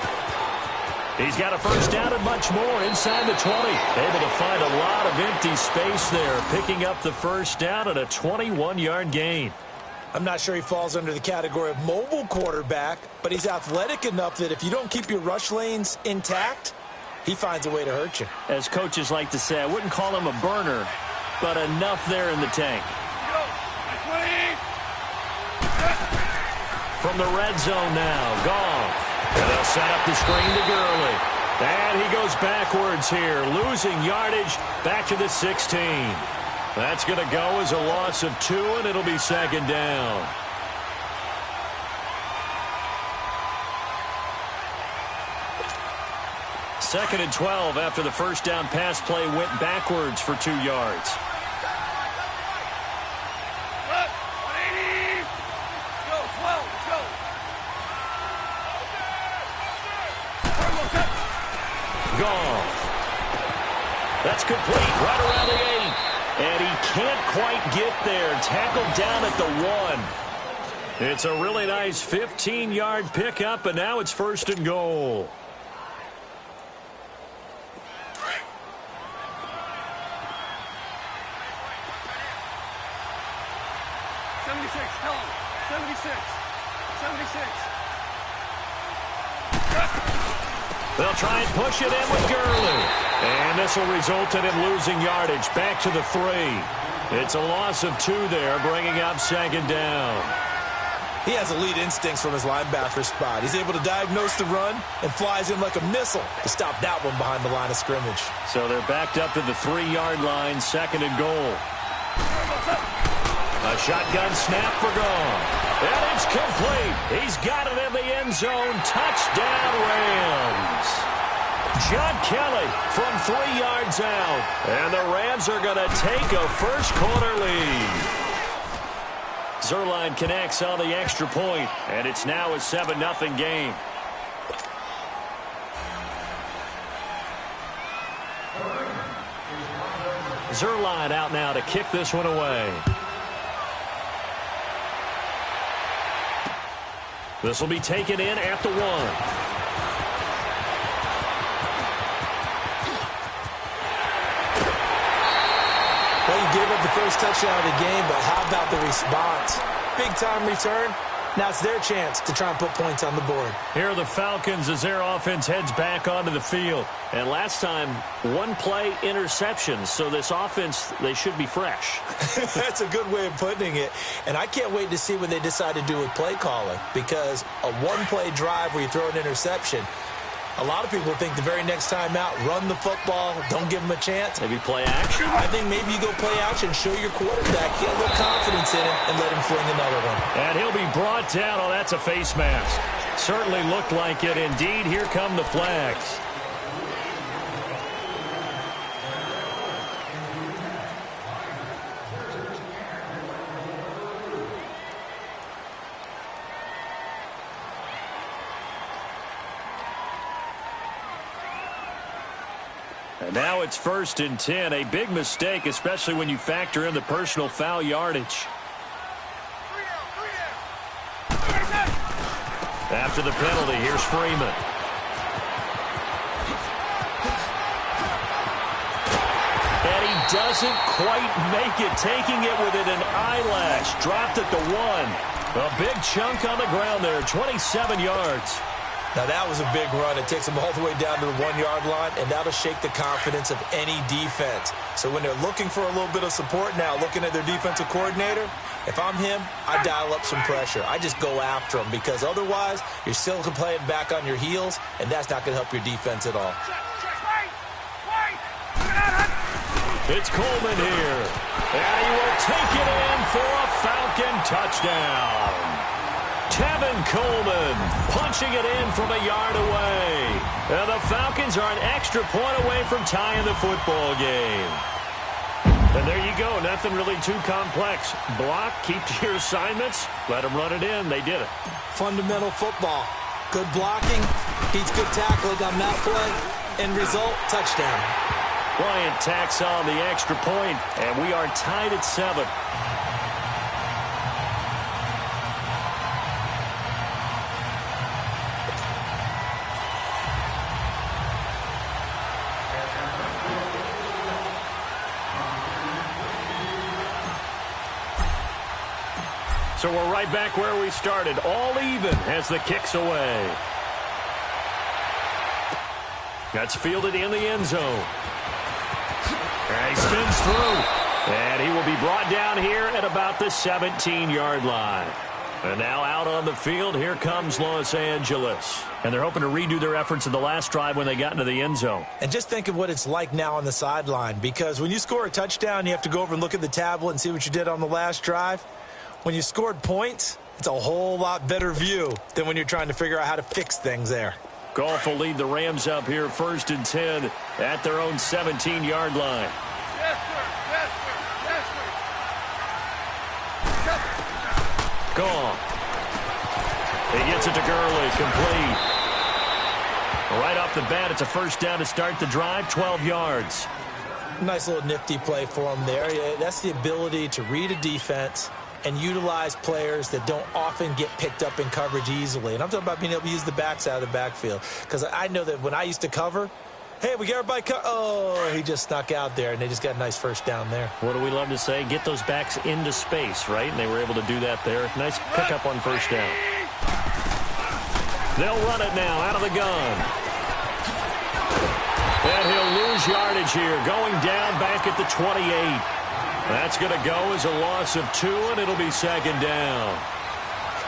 [SPEAKER 2] He's got a first down and much more inside the 20. Able to find a lot of empty space there, picking up the first down at a 21-yard gain.
[SPEAKER 3] I'm not sure he falls under the category of mobile quarterback, but he's athletic enough that if you don't keep your rush lanes intact, he finds a way to hurt you.
[SPEAKER 2] As coaches like to say, I wouldn't call him a burner, but enough there in the tank. From the red zone now, Goff. And they'll set up the screen to Gurley. And he goes backwards here, losing yardage back to the 16. That's going to go as a loss of 2, and it'll be 2nd down. Second and 12 after the first down pass play went backwards for 2 yards. Goff. That's complete right around the 8. And he can't quite get there. Tackled down at the 1. It's a really nice 15-yard pickup, and now it's 1st and goal. They'll try and push it in with Gurley. And this will result in him losing yardage back to the 3. It's a loss of 2 there, bringing up 2nd down.
[SPEAKER 3] He has elite instincts from his linebacker spot. He's able to diagnose the run and flies in like a missile to stop that one behind the line of scrimmage.
[SPEAKER 2] So they're backed up to the 3-yard line, 2nd and goal. A shotgun snap for Goff. And it's complete. He's got it in the end zone. Touchdown, Rams. John Kelly from 3 yards out. And the Rams are going to take a first-quarter lead. Zerline connects on the extra point, and it's now a 7-0 game. Zerline out now to kick this one away. This will be taken in at the 1.
[SPEAKER 3] Well, you gave up the first touchdown of the game, but how about the response? Big-time return. Now it's their chance to try and put points on the board.
[SPEAKER 2] Here are the Falcons as their offense heads back onto the field. And last time, 1-play interceptions. So this offense, they should be fresh.
[SPEAKER 3] That's a good way of putting it. And I can't wait to see what they decide to do with play calling. Because a 1-play drive where you throw an interception, a lot of people think the very next time out, run the football, don't give them a chance.
[SPEAKER 2] Maybe play action?
[SPEAKER 3] I think maybe you go play action, show your quarterback, get a little confidence in him, and let him fling another one.
[SPEAKER 2] And he'll be brought down. Oh, that's a face mask. Certainly looked like it. Indeed, here come the flags. And now it's 1st and 10. A big mistake, especially when you factor in the personal foul yardage. After the penalty, here's Freeman. And he doesn't quite make it, taking it within an eyelash. Dropped at the 1. A big chunk on the ground there, 27 yards.
[SPEAKER 3] Now, that was a big run. It takes them all the way down to the 1-yard line, and that'll shake the confidence of any defense. So when they're looking for a little bit of support now, looking at their defensive coordinator, if I'm him, I dial up some pressure. I just go after them because otherwise you're still playing back on your heels, and that's not going to help your defense at all.
[SPEAKER 2] It's Coleman here, and he will take it in for a Falcon touchdown. Tevin Coleman punching it in from a yard away. And the Falcons are an extra point away from tying the football game. And there you go. Nothing really too complex. Block, keep to your assignments, let them run it in. They did it.
[SPEAKER 3] Fundamental football. Good blocking, beats good tackling on that play. End result, touchdown.
[SPEAKER 2] Bryant tacks on the extra point, and we are tied at 7. So we're right back where we started, all even as the kick's away. That's fielded in the end zone. And he spins through. And he will be brought down here at about the 17-yard line. And now out on the field, here comes Los Angeles. And they're hoping to redo their efforts in the last drive when they got into the end zone.
[SPEAKER 3] And just think of what it's like now on the sideline, because when you score a touchdown, you have to go over and look at the tablet and see what you did on the last drive. When you scored points, it's a whole lot better view than when you're trying to figure out how to fix things there.
[SPEAKER 2] Goff will lead the Rams up here 1st and 10 at their own 17-yard line.
[SPEAKER 1] Yes, sir. Yes, sir. Yes, sir.
[SPEAKER 2] Goff. He gets it to Gurley, complete. Right off the bat, it's a first down to start the drive, 12 yards.
[SPEAKER 3] Nice little nifty play for him there. That's the ability to read a defense and utilize players that don't often get picked up in coverage easily. And I'm talking about being able to use the backs out of the backfield. Because I know that when I used to cover, hey, we got everybody oh, he just snuck out there, and they just got a nice first down there.
[SPEAKER 2] What do we love to say? Get those backs into space, right? And they were able to do that there. Nice pickup on first down. They'll run it now out of the gun. And he'll lose yardage here, going down back at the 28. That's going to go as a loss of 2, and it'll be second down.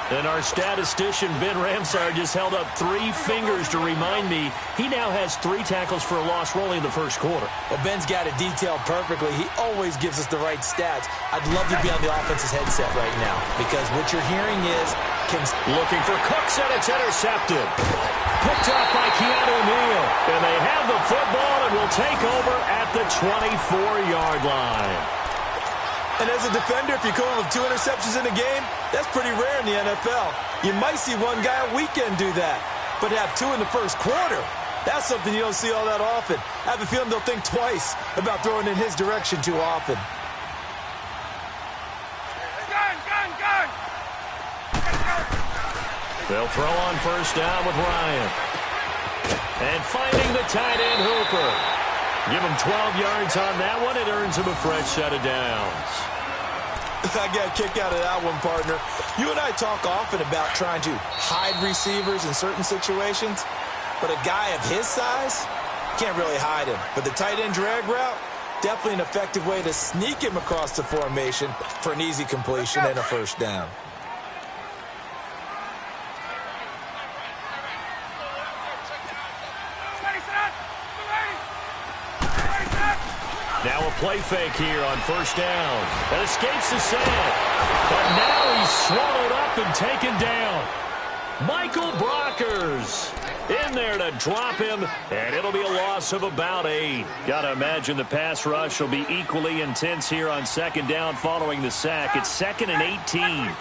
[SPEAKER 2] And our statistician, Ben Ramsar, just held up 3 fingers to remind me he now has 3 tackles for a loss rolling in the first quarter.
[SPEAKER 3] Well, Ben's got it detailed perfectly. He always gives us the right stats. I'd love to be on the offense's headset right now, because what you're hearing is
[SPEAKER 2] looking for Cooks, and it's intercepted. Picked up by Keanu Neal. And they have the football and will take over at the 24-yard line.
[SPEAKER 3] And as a defender, if you come with 2 interceptions in a game, that's pretty rare in the NFL. You might see one guy a weekend do that, but have 2 in the first quarter, that's something you don't see all that often. I have a feeling they'll think twice about throwing in his direction too often.
[SPEAKER 1] Gun!
[SPEAKER 2] They'll throw on first down with Ryan. And finding the tight end, Hooper. Give him 12 yards on that one. It earns him a fresh set of downs.
[SPEAKER 3] I got a kick out of that one, partner. You and I talk often about trying to hide receivers in certain situations, but a guy of his size can't really hide him. But the tight end drag route, definitely an effective way to sneak him across the formation for an easy completion and a first down.
[SPEAKER 2] Now a play fake here on first down. That escapes the sack. But now he's swallowed up and taken down. Michael Brockers in there to drop him, and it'll be a loss of about 8. Got to imagine the pass rush will be equally intense here on second down following the sack. It's 2nd and 18.
[SPEAKER 1] Hey,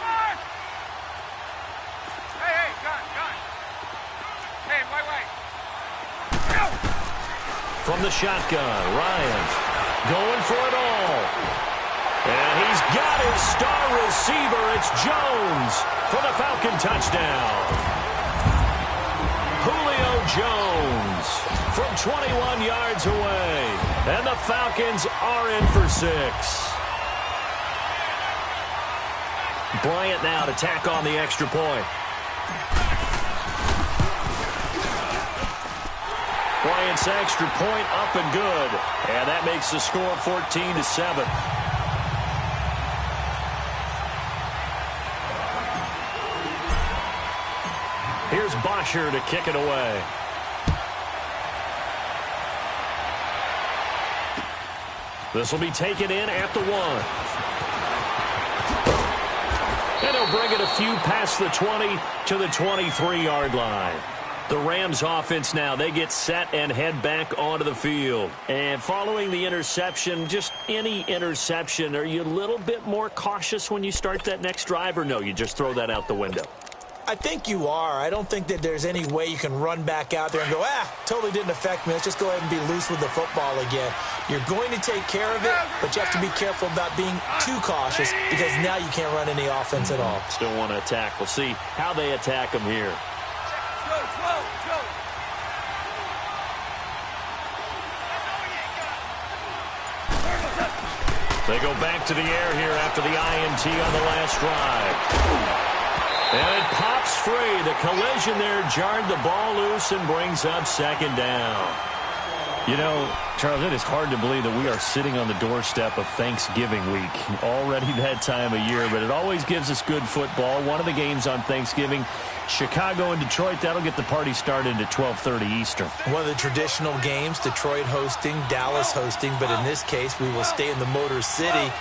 [SPEAKER 1] gun. Hey, wait.
[SPEAKER 2] From the shotgun, Ryan going for it all. And he's got his star receiver. It's Jones for the Falcon touchdown. Julio Jones from 21 yards away. And the Falcons are in for 6. Bryant now to tack on the extra point. Bryant's extra point up and good. And that makes the score 14-7. Here's Bosher to kick it away. This will be taken in at the 1. And he'll bring it a few past the 20 to the 23-yard line. The Rams offense now, they get set and head back onto the field. And following the interception, just any interception, are you a little bit more cautious when you start that next drive, or no, you just throw that out the window?
[SPEAKER 3] I think you are. I don't think that there's any way you can run back out there and go, totally didn't affect me. Let's just go ahead and be loose with the football again. You're going to take care of it, but you have to be careful about being too cautious because now you can't run any offense at all.
[SPEAKER 2] Still want to attack. We'll see how they attack them here. They go back to the air here after the INT on the last drive. And it pops free. The collision there jarred the ball loose and brings up second down. You know, Charles, it is hard to believe that we are sitting on the doorstep of Thanksgiving week. Already that time of year, but it always gives us good football. One of the games on Thanksgiving, Chicago and Detroit, that'll get the party started at 12:30 Eastern. One of the traditional games, Detroit hosting, Dallas hosting, but in this case, we will stay in the Motor City.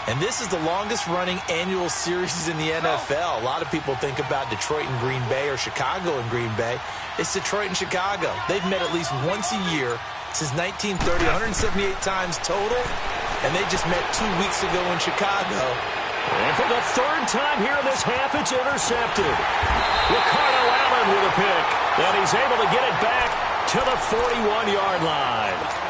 [SPEAKER 2] And this is the longest-running annual series in the NFL. A lot of people think about Detroit and Green Bay or Chicago and Green Bay. It's Detroit and Chicago. They've met at least once a year since 1930, 178 times total, and they just met 2 weeks ago in Chicago. And for the third time here in this half, it's intercepted. Ricardo Allen with a pick, and he's able to get it back to the 41-yard line.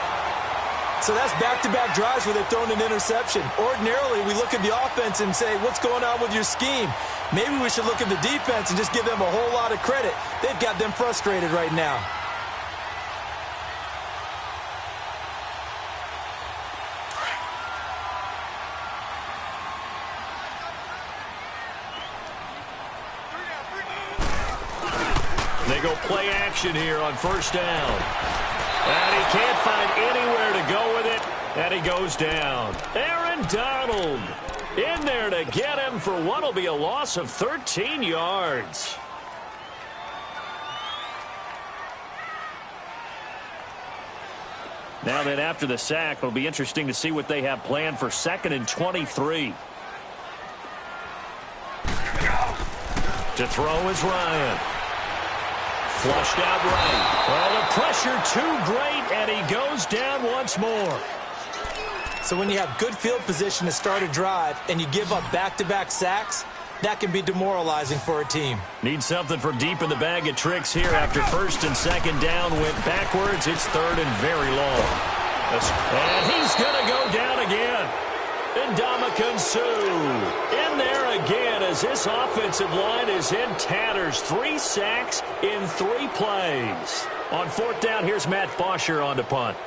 [SPEAKER 2] So that's back-to-back drives where they've thrown an interception. Ordinarily, we look at the offense and say, what's going on with your scheme? Maybe we should look at the defense and just give them a whole lot of credit. They've got them frustrated right now. They go play action here on first down. And he can't find anywhere to go with it, and he goes down. Aaron Donald in there to get him for what will be a loss of 13 yards. Now then, after the sack, it'll be interesting to see what they have planned for 2nd and 23. To throw is Ryan. Flushed out right. Well, the pressure too great, and he goes down once more. So when you have good field position to start a drive and you give up back-to-back sacks, that can be demoralizing for a team. Need something from deep in the bag of tricks here after 1st and 2nd down went backwards. It's 3rd and very long. And he's going to go down again. Ndamukong Suh in there again as this offensive line is in tatters. 3 sacks in 3 plays. On 4th down, here's Matt Bosher on to punt.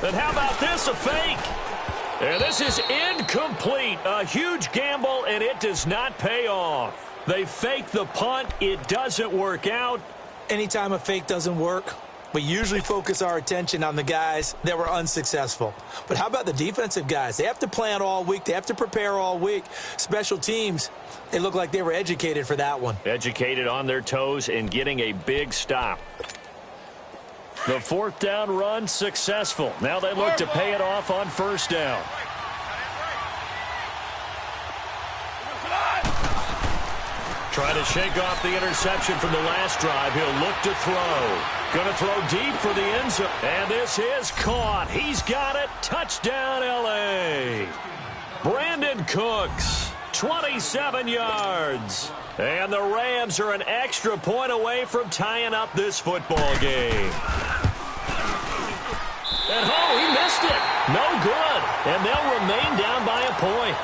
[SPEAKER 2] And how about this, a fake? And this is incomplete. A huge gamble, and it does not pay off. They fake the punt. It doesn't work out. Anytime a fake doesn't work, we usually focus our attention on the guys that were unsuccessful. But how about the defensive guys? They have to plan all week. They have to prepare all week. Special teams, they look like they were educated for that one. Educated on their toes and getting a big stop. The 4th down run successful. Now they look to pay it off on 1st down. Trying to shake off the interception from the last drive. He'll look to throw. Going to throw deep for the end zone. And this is caught. He's got it. Touchdown, L.A. Brandon Cooks, 27 yards. And the Rams are an extra point away from tying up this football game. And he missed it. No good. And they'll remain down by a point.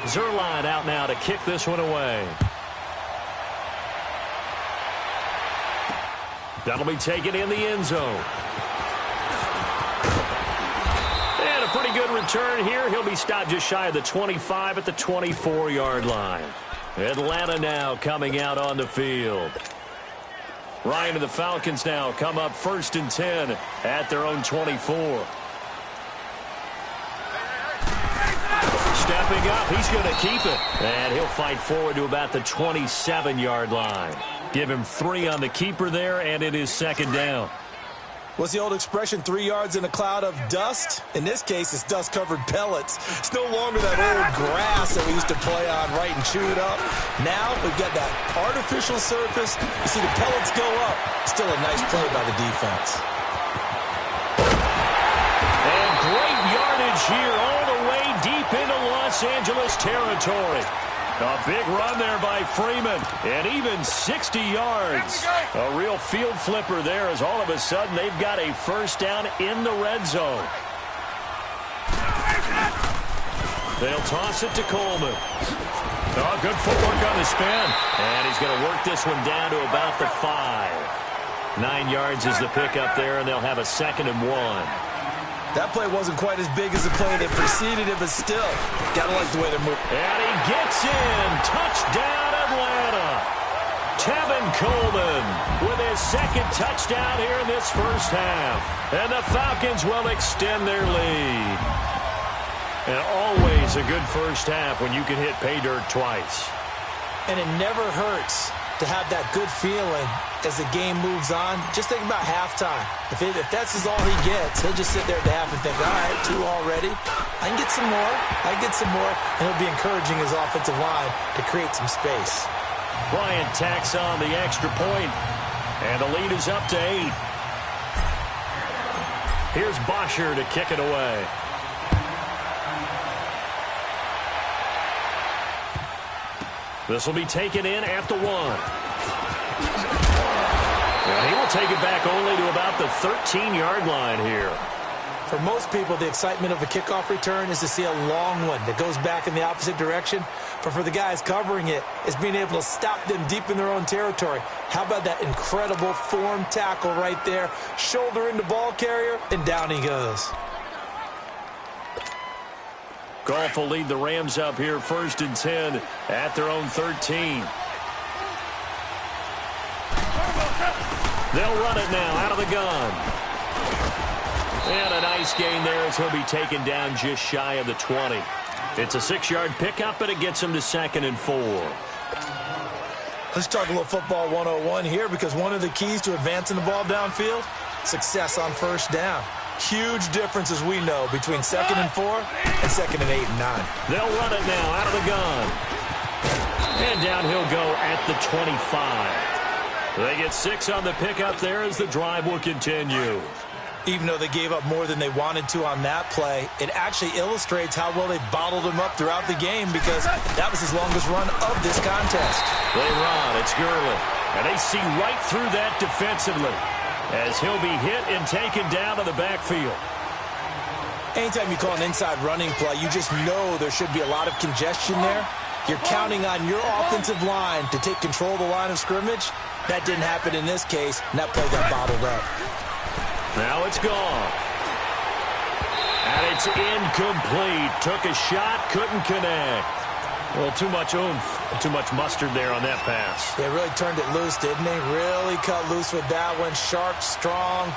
[SPEAKER 2] Zerline out now to kick this one away. That'll be taken in the end zone. And a pretty good return here. He'll be stopped just shy of the 25 at the 24-yard line. Atlanta now coming out on the field. Ryan and the Falcons now come up 1st and 10 at their own 24. Stepping up, he's going to keep it. And he'll fight forward to about the 27-yard line. Give him 3 on the keeper there, and it is 2nd down.
[SPEAKER 3] What's the old expression, 3 yards in a cloud of dust? In this case, it's dust-covered pellets. It's no longer that old grass that we used to play on, right, and chew it up. Now we've got that artificial surface. You see the pellets go up. Still a nice play by the defense.
[SPEAKER 2] And great yardage here all the way deep into Los Angeles territory. A big run there by Freeman, and even 60 yards. A real field flipper there as all of a sudden they've got a 1st down in the red zone. They'll toss it to Coleman. Oh, good footwork on the spin. And he's going to work this one down to about the 5. 9 yards is the pickup there, and they'll have a 2nd and 1.
[SPEAKER 3] That play wasn't quite as big as the play that preceded it, but still, gotta like the way they're moving.
[SPEAKER 2] And he gets in. Touchdown, Atlanta. Tevin Coleman with his 2nd touchdown here in this 1st half. And the Falcons will extend their lead. And always a good 1st half when you can hit pay dirt twice.
[SPEAKER 3] And it never hurts to have that good feeling as the game moves on. Just think about halftime. If that's all he gets, he'll just sit there at the half and think, all right, 2 already. I can get some more. I can get some more. And he'll be encouraging his offensive line to create some space.
[SPEAKER 2] Bryant tacks on the extra point, and the lead is up to 8. Here's Bosher to kick it away. This will be taken in at the 1. And he will take it back only to about the 13-yard line here.
[SPEAKER 3] For most people, the excitement of a kickoff return is to see a long one that goes back in the opposite direction. But for the guys covering it, it's being able to stop them deep in their own territory. How about that incredible form tackle right there? Shoulder into ball carrier, and down he goes.
[SPEAKER 2] Goff will lead the Rams up here 1st and 10 at their own 13. They'll run it now out of the gun. And a nice gain there as he'll be taken down just shy of the 20. It's a 6-yard pickup, but it gets him to 2nd and 4.
[SPEAKER 3] Let's talk a little football 101 here, because one of the keys to advancing the ball downfield, success on 1st down. Huge difference, as we know, between 2nd and 4 and 2nd and 8 and 9.
[SPEAKER 2] They'll run it now out of the gun. And down he'll go at the 25. They get 6 on the pickup there as the drive will continue.
[SPEAKER 3] Even though they gave up more than they wanted to on that play, it actually illustrates how well they bottled him up throughout the game, because that was his longest run of this contest.
[SPEAKER 2] They run. It's Gurley. And they see right through that defensively as he'll be hit and taken down to the backfield.
[SPEAKER 3] Anytime you call an inside running play, you just know there should be a lot of congestion there. You're counting on your offensive line to take control of the line of scrimmage. That didn't happen in this case, and that play got bottled up.
[SPEAKER 2] Now it's gone. And it's incomplete. Took a shot, couldn't connect. Well, too much oomph, too much mustard there on that pass.
[SPEAKER 3] They really turned it loose, didn't they? Really cut loose with that one. Sharp, strong.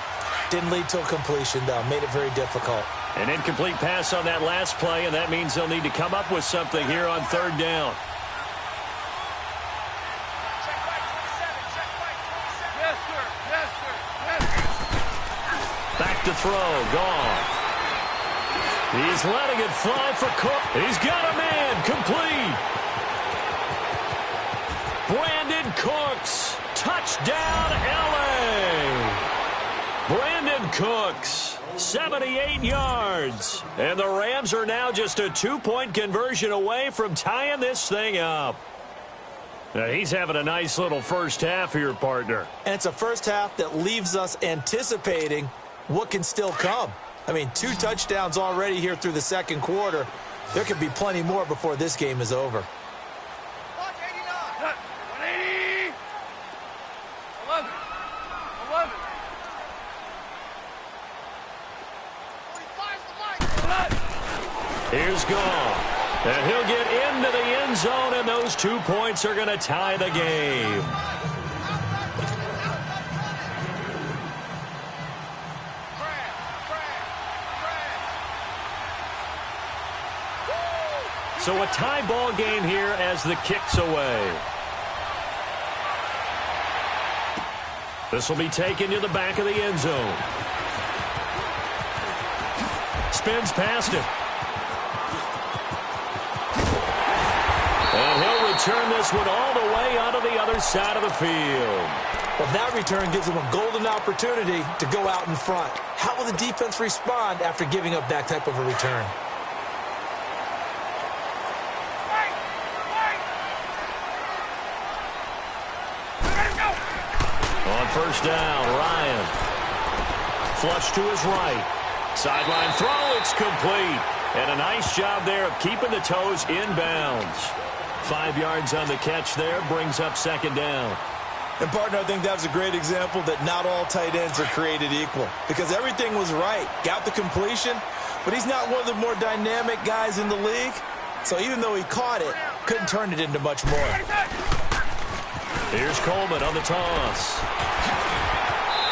[SPEAKER 3] Didn't lead to a completion, though. Made it very difficult.
[SPEAKER 2] An incomplete pass on that last play, and that means they'll need to come up with something here on 3rd down. Back to throw. Goff. He's letting it fly for Cook. He's got a man. Complete. Brandon Cooks. Touchdown, L.A. Brandon Cooks. 78 yards. And the Rams are now just a 2-point conversion away from tying this thing up. Now, he's having a nice little 1st half here, partner.
[SPEAKER 3] And it's a 1st half that leaves us anticipating what can still come. I mean, 2 touchdowns already here through the 2nd quarter. There could be plenty more before this game is over.
[SPEAKER 2] Here's Goff. And he'll get into the end zone, and those 2 points are going to tie the game. So a tie ball game here as the kick's away. This will be taken to the back of the end zone. Spins past him. And he'll return this one all the way onto the other side of the field.
[SPEAKER 3] Well, that return gives him a golden opportunity to go out in front. How will the defense respond after giving up that type of a return?
[SPEAKER 2] On first down, Ryan. Flush to his right. Sideline throw, it's complete. And a nice job there of keeping the toes inbounds. 5 yards on the catch there, brings up second down.
[SPEAKER 3] And, partner, I think that was a great example that not all tight ends are created equal. Because everything was right. Got the completion, but he's not one of the more dynamic guys in the league. So even though he caught it, couldn't turn it into much more.
[SPEAKER 2] Here's Coleman on the toss.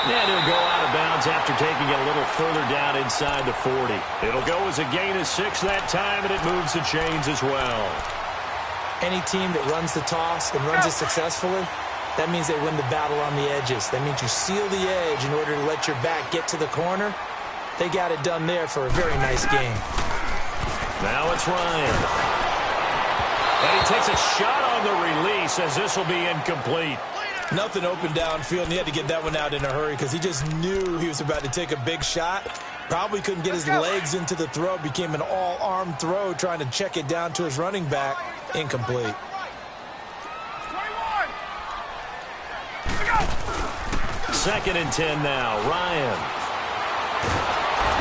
[SPEAKER 2] And he'll go out of bounds after taking it a little further down inside the 40. It'll go as a gain of 6 that time, and it moves the chains as well.
[SPEAKER 3] Any team that runs the toss and runs it successfully, that means they win the battle on the edges. That means you seal the edge in order to let your back get to the corner. They got it done there for a very nice game.
[SPEAKER 2] Now it's Ryan. And he takes a shot on the release as this will be incomplete.
[SPEAKER 3] Nothing open downfield, and he had to get that one out in a hurry because he just knew he was about to take a big shot. Probably couldn't get his legs into the throw. Became an all-arm throw trying to check it down to his running back. Incomplete.
[SPEAKER 2] Second and 10 now. Ryan.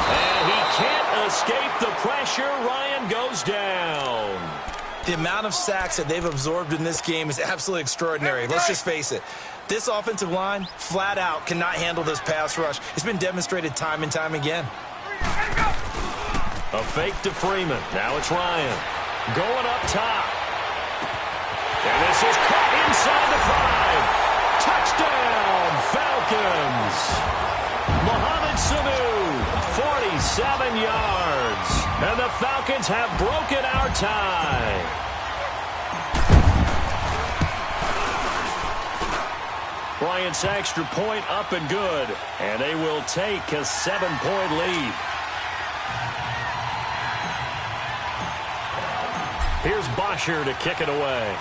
[SPEAKER 2] And he can't escape the pressure. Ryan goes down.
[SPEAKER 3] The amount of sacks that they've absorbed in this game is absolutely extraordinary. Let's just face it. This offensive line, flat out, cannot handle this pass rush. It's been demonstrated time and time again.
[SPEAKER 2] A fake to Freeman. Now it's Ryan. Going up top. And this is caught inside the 5. Touchdown, Falcons. Mohamed Sanu, 47 yards. And the Falcons have broken our tie. Bryant's extra point up and good. And they will take a 7-point lead. Here's Bosher to kick it away.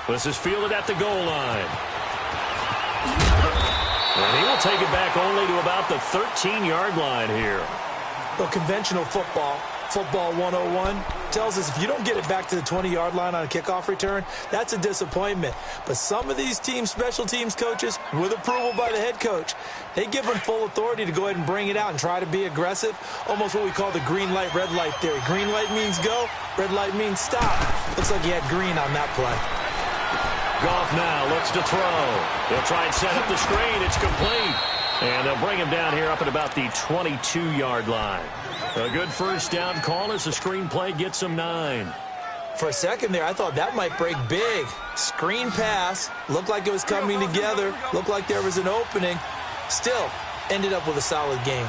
[SPEAKER 2] This is fielded at the goal line. And he will take it back only to about the 13-yard line here.
[SPEAKER 3] Well, conventional football 101, tells us if you don't get it back to the 20-yard line on a kickoff return, that's a disappointment. But some of these teams, special teams coaches, with approval by the head coach, they give them full authority to go ahead and bring it out and try to be aggressive. Almost what we call the green light, red light theory. Green light means go, red light means stop. Looks like he had green on that play.
[SPEAKER 2] Goff now looks to throw. He'll try and set up the screen. It's complete. And they'll bring him down here up at about the 22-yard line. A good first down call as the screen play gets him 9.
[SPEAKER 3] For a second there, I thought that might break big. Screen pass. Looked like it was coming together. Looked like there was an opening. Still, ended up with a solid game.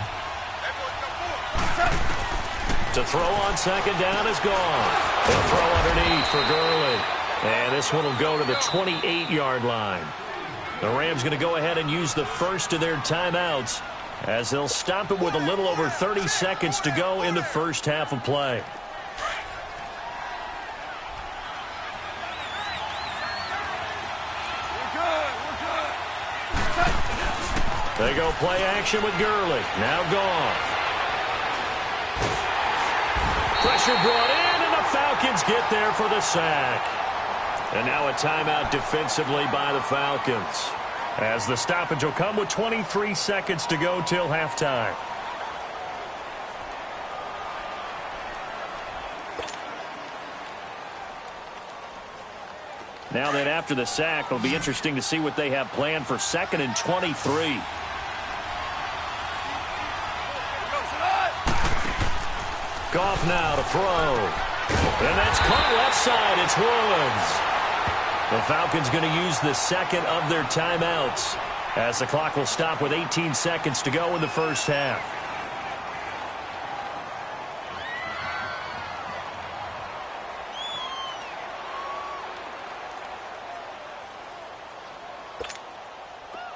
[SPEAKER 2] To throw on second down is gone. They'll throw underneath for Gurley. And this one will go to the 28-yard line. The Rams going to go ahead and use the first of their timeouts as they'll stop it with a little over 30 seconds to go in the first half of play. They go play action with Gurley. Now Goff. Pressure brought in, and the Falcons get there for the sack. And now a timeout defensively by the Falcons. as the stoppage will come with 23 seconds to go till halftime. Now then, after the sack, it'll be interesting to see what they have planned for 2nd and 23. Goff now to throw. And that's caught left side. It's Woods. The Falcons going to use the second of their timeouts as the clock will stop with 18 seconds to go in the first half.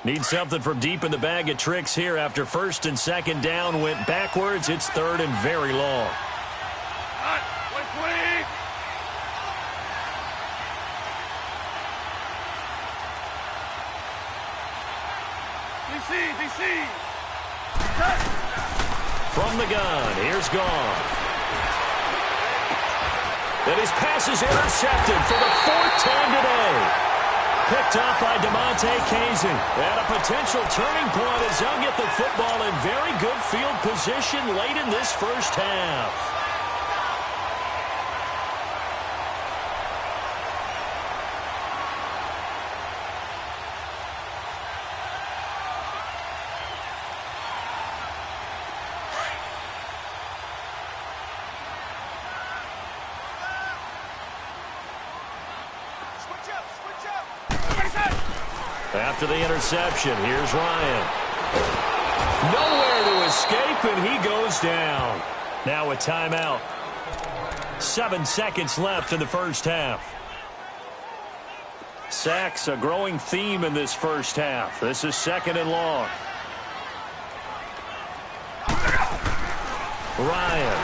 [SPEAKER 2] Need something from deep in the bag of tricks here after 1st and 2nd down went backwards. It's 3rd and very long. From the gun, here's Goff. And his pass is intercepted for the 4th time today. Picked up by DeMonte Casey. And a potential turning point as they'll get the football in very good field position late in this first half. After the interception, here's Ryan. Nowhere to escape, and he goes down. Now a timeout. 7 seconds left in the first half. Sacks, a growing theme in this first half. This is 2nd and long. Ryan.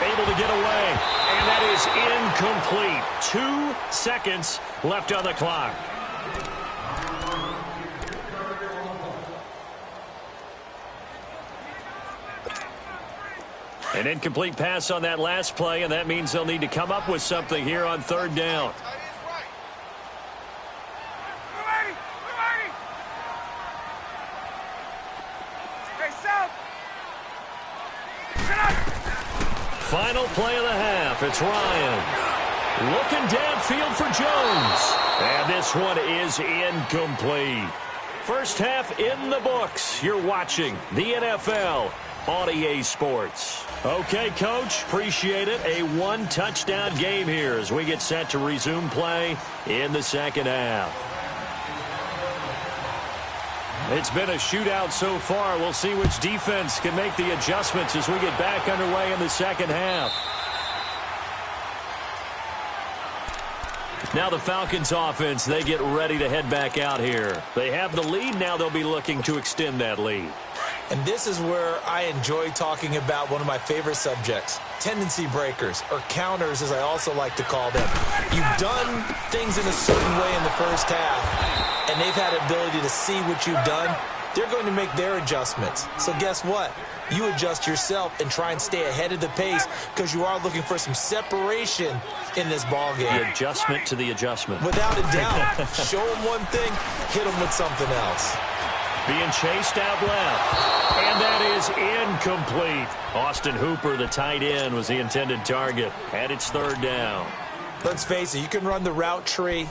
[SPEAKER 2] Able to get away, and that is incomplete. 2 seconds left on the clock. An incomplete pass on that last play, and that means they'll need to come up with something here on 3rd down. Final play of the half. It's Ryan. Looking downfield for Jones. And this one is incomplete. First half in the books. You're watching the NFL on EA Sports. Okay, Coach, appreciate it. A 1-touchdown game here as we get set to resume play in the second half. It's been a shootout so far. We'll see which defense can make the adjustments as we get back underway in the second half. Now the Falcons offense, they get ready to head back out here. They have the lead. Now they'll be looking to extend that lead.
[SPEAKER 3] And this is where I enjoy talking about one of my favorite subjects, tendency breakers, or counters as I also like to call them. You've done things in a certain way in the first half, and they've had ability to see what you've done. They're going to make their adjustments. So guess what? You adjust yourself and try and stay ahead of the pace because you are looking for some separation in this ball game.
[SPEAKER 2] The adjustment to the adjustment.
[SPEAKER 3] Without a doubt. Show them one thing, hit them with something else.
[SPEAKER 2] Being chased out left. And that is incomplete. Austin Hooper, the tight end, was the intended target. And it's 3rd down.
[SPEAKER 3] Let's face it, you can run the route tree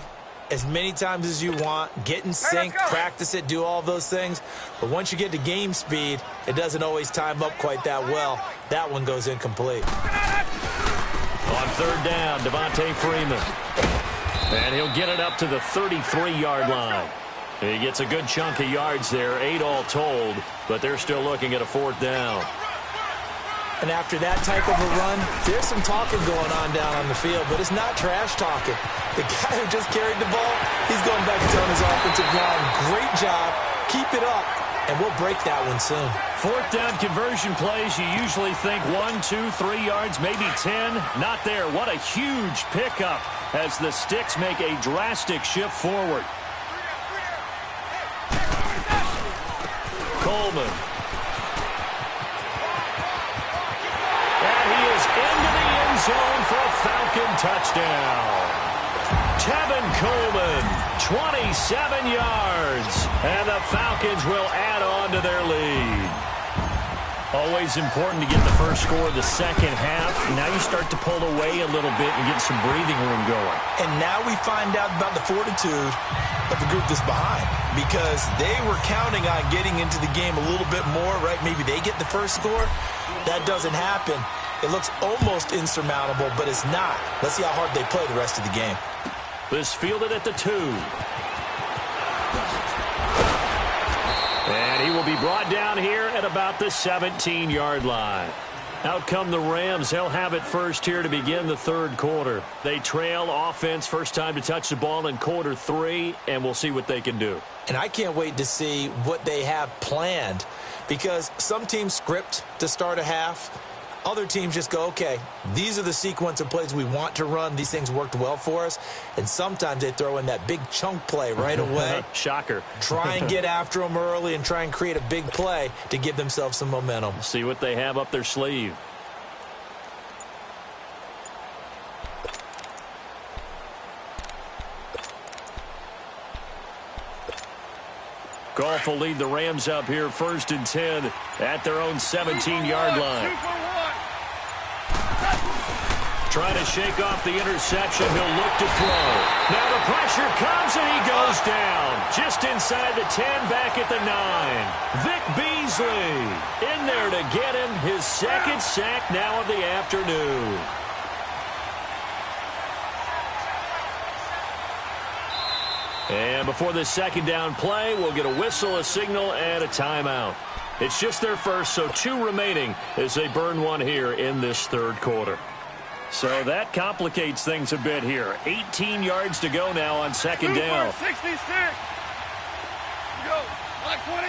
[SPEAKER 3] as many times as you want, get in sync, practice it, do all those things. But once you get to game speed, it doesn't always time up quite that well. That one goes incomplete.
[SPEAKER 2] On 3rd down, Devontae Freeman. And he'll get it up to the 33-yard line. He gets a good chunk of yards there, 8 all told, but they're still looking at a 4th down.
[SPEAKER 3] And after that type of a run, there's some talking going on down on the field, but it's not trash talking. The guy who just carried the ball, he's going back to tell his offensive line, great job, keep it up, and we'll break that one soon.
[SPEAKER 2] 4th down conversion plays, you usually think 1, 2, 3 yards, maybe 10. Not there. What a huge pickup as the Sticks make a drastic shift forward. Coleman. And he is into the end zone for a Falcon touchdown. Tevin Coleman 27 yards. And the Falcons will add on to their lead. Always important to get the first score of the second half. Now you start to pull away a little bit and get some breathing room going.
[SPEAKER 3] And now we find out about the fortitude of the group that's behind, because they were counting on getting into the game a little bit more, right? Maybe they get the first score. That doesn't happen. It looks almost insurmountable, but it's not. Let's see how hard they play the rest of the game.
[SPEAKER 2] This fielded at the 2. And he will be brought down here at about the 17-yard line. Out come the Rams. They'll have it first here to begin the third quarter. They trail offense, first time to touch the ball in quarter 3, and we'll see what they can do.
[SPEAKER 3] And I can't wait to see what they have planned, because some teams script to start a half. Other teams just go, okay, these are the sequence of plays we want to run. These things worked well for us. And sometimes they throw in that big chunk play right away.
[SPEAKER 2] Shocker.
[SPEAKER 3] Try and get after them early and try and create a big play to give themselves some momentum.
[SPEAKER 2] See what they have up their sleeve. Goff will lead the Rams up here first and 10 at their own 17-yard line. Trying to shake off the interception. He'll look to throw. Now the pressure comes and he goes down. Just inside the 10, back at the 9. Vic Beasley in there to get him his second sack now of the afternoon. And before this second down play, we'll get a whistle, a signal, and a timeout. It's just their first, so 2 remaining as they burn one here in this third quarter. So that complicates things a bit here. 18 yards to go now on second down.
[SPEAKER 1] 66. Go. Like 20.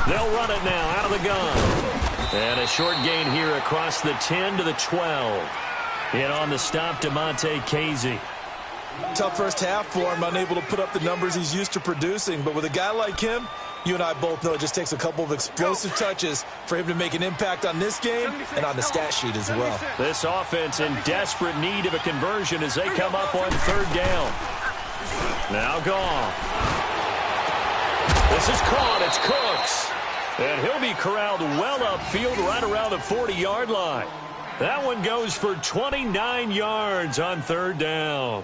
[SPEAKER 2] They'll run it now out of the gun. And a short gain here across the 10 to the 12. In on the stop, DeMonte Casey.
[SPEAKER 3] Tough first half for him, unable to put up the numbers he's used to producing. But with a guy like him, you and I both know it just takes a couple of explosive touches for him to make an impact on this game and on the stat sheet as well.
[SPEAKER 2] This offense in desperate need of a conversion as they come up on third down. Now Goff. This is caught. It's Cooks. And he'll be corralled well upfield right around the 40-yard line. That one goes for 29 yards on third down.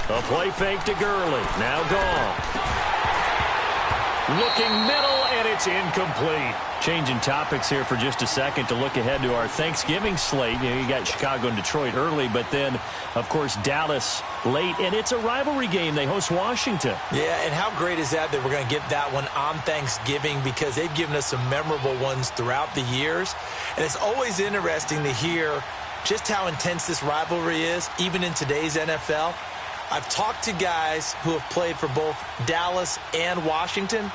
[SPEAKER 2] A play fake to Gurley. Now Goff. Looking middle, and it's incomplete. Changing topics here for just a second to look ahead to our Thanksgiving slate. You know, you got Chicago and Detroit early, but then, of course, Dallas late. And it's a rivalry game. They host Washington.
[SPEAKER 3] Yeah, and how great is that we're going to get that one on Thanksgiving, because they've given us some memorable ones throughout the years. And it's always interesting to hear just how intense this rivalry is, even in today's NFL. I've talked to guys who have played for both Dallas and Washington,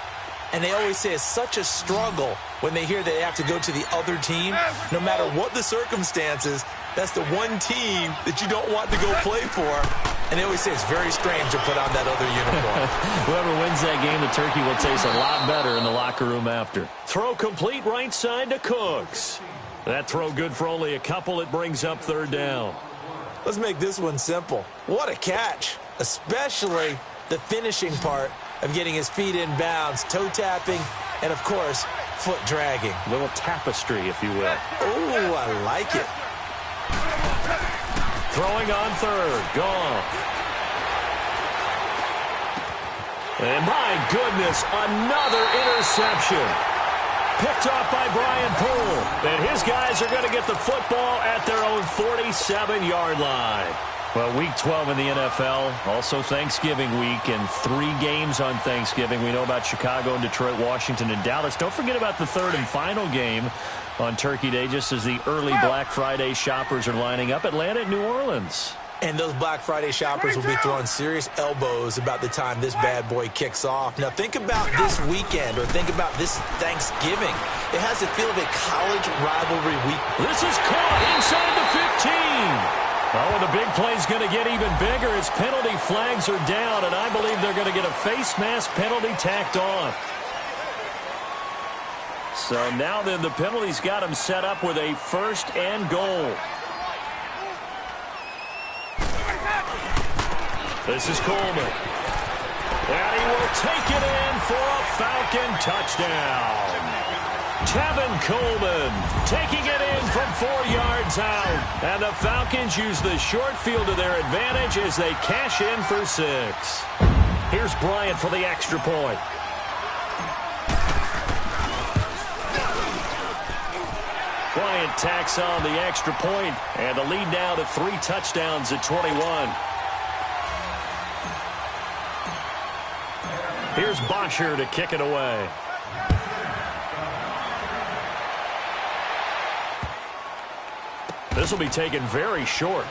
[SPEAKER 3] and they always say it's such a struggle when they hear they have to go to the other team. No matter what the circumstances, that's the one team that you don't want to go play for. And they always say it's very strange to put on that other uniform.
[SPEAKER 2] Whoever wins that game, the turkey will taste a lot better in the locker room after. Throw complete right side to Cooks. That throw good for only a couple. It brings up third down.
[SPEAKER 3] Let's make this one simple. What a catch, especially the finishing part of getting his feet in bounds, toe tapping, and, of course, foot dragging.
[SPEAKER 2] A little tapestry, if you will.
[SPEAKER 3] Oh, I like it.
[SPEAKER 2] Throwing on third. Goff. And my goodness, another interception. Picked off by Brian Poole. And his guys are going to get the football at their own 47-yard line. Well, Week 12 in the NFL, also Thanksgiving week, and 3 games on Thanksgiving. We know about Chicago and Detroit, Washington, and Dallas. Don't forget about the third and final game on Turkey Day, just as the early Black Friday shoppers are lining up. Atlanta and New Orleans.
[SPEAKER 3] And those Black Friday shoppers will be throwing serious elbows about the time this bad boy kicks off. Now, think about this weekend, or think about this Thanksgiving. It has the feel of a college rivalry week.
[SPEAKER 2] This is caught inside the 15. Oh, and the big play's going to get even bigger as penalty flags are down, and I believe they're going to get a face mask penalty tacked on. So now then the penalty's got him set up with a 1st and goal. This is Coleman. And he will take it in for a Falcon touchdown. Tevin Coleman taking it in from 4 yards out. And the Falcons use the short field to their advantage as they cash in for 6. Here's Bryant for the extra point. Bryant tacks on the extra point, and the lead now to 3 touchdowns at 21. Here's Bosher to kick it away. This will be taken very short.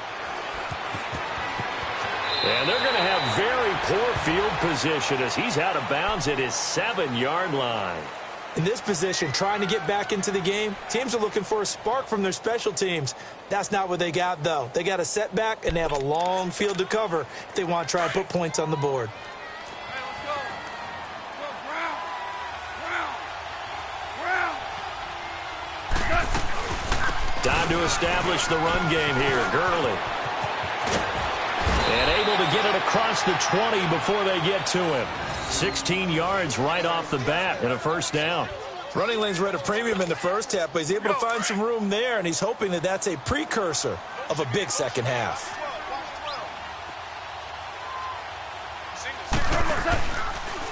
[SPEAKER 2] And they're going to have very poor field position as he's out of bounds at his 7-yard line.
[SPEAKER 3] In this position, trying to get back into the game, teams are looking for a spark from their special teams. That's not what they got, though. They got a setback, and they have a long field to cover if they want to try and put points on the board.
[SPEAKER 2] Time to establish the run game here. Gurley. And able to get it across the 20 before they get to him. 16 yards right off the bat and a 1st down.
[SPEAKER 3] Running lanes were at a premium in the first half, but he's able to find some room there, and he's hoping that that's a precursor of a big second half.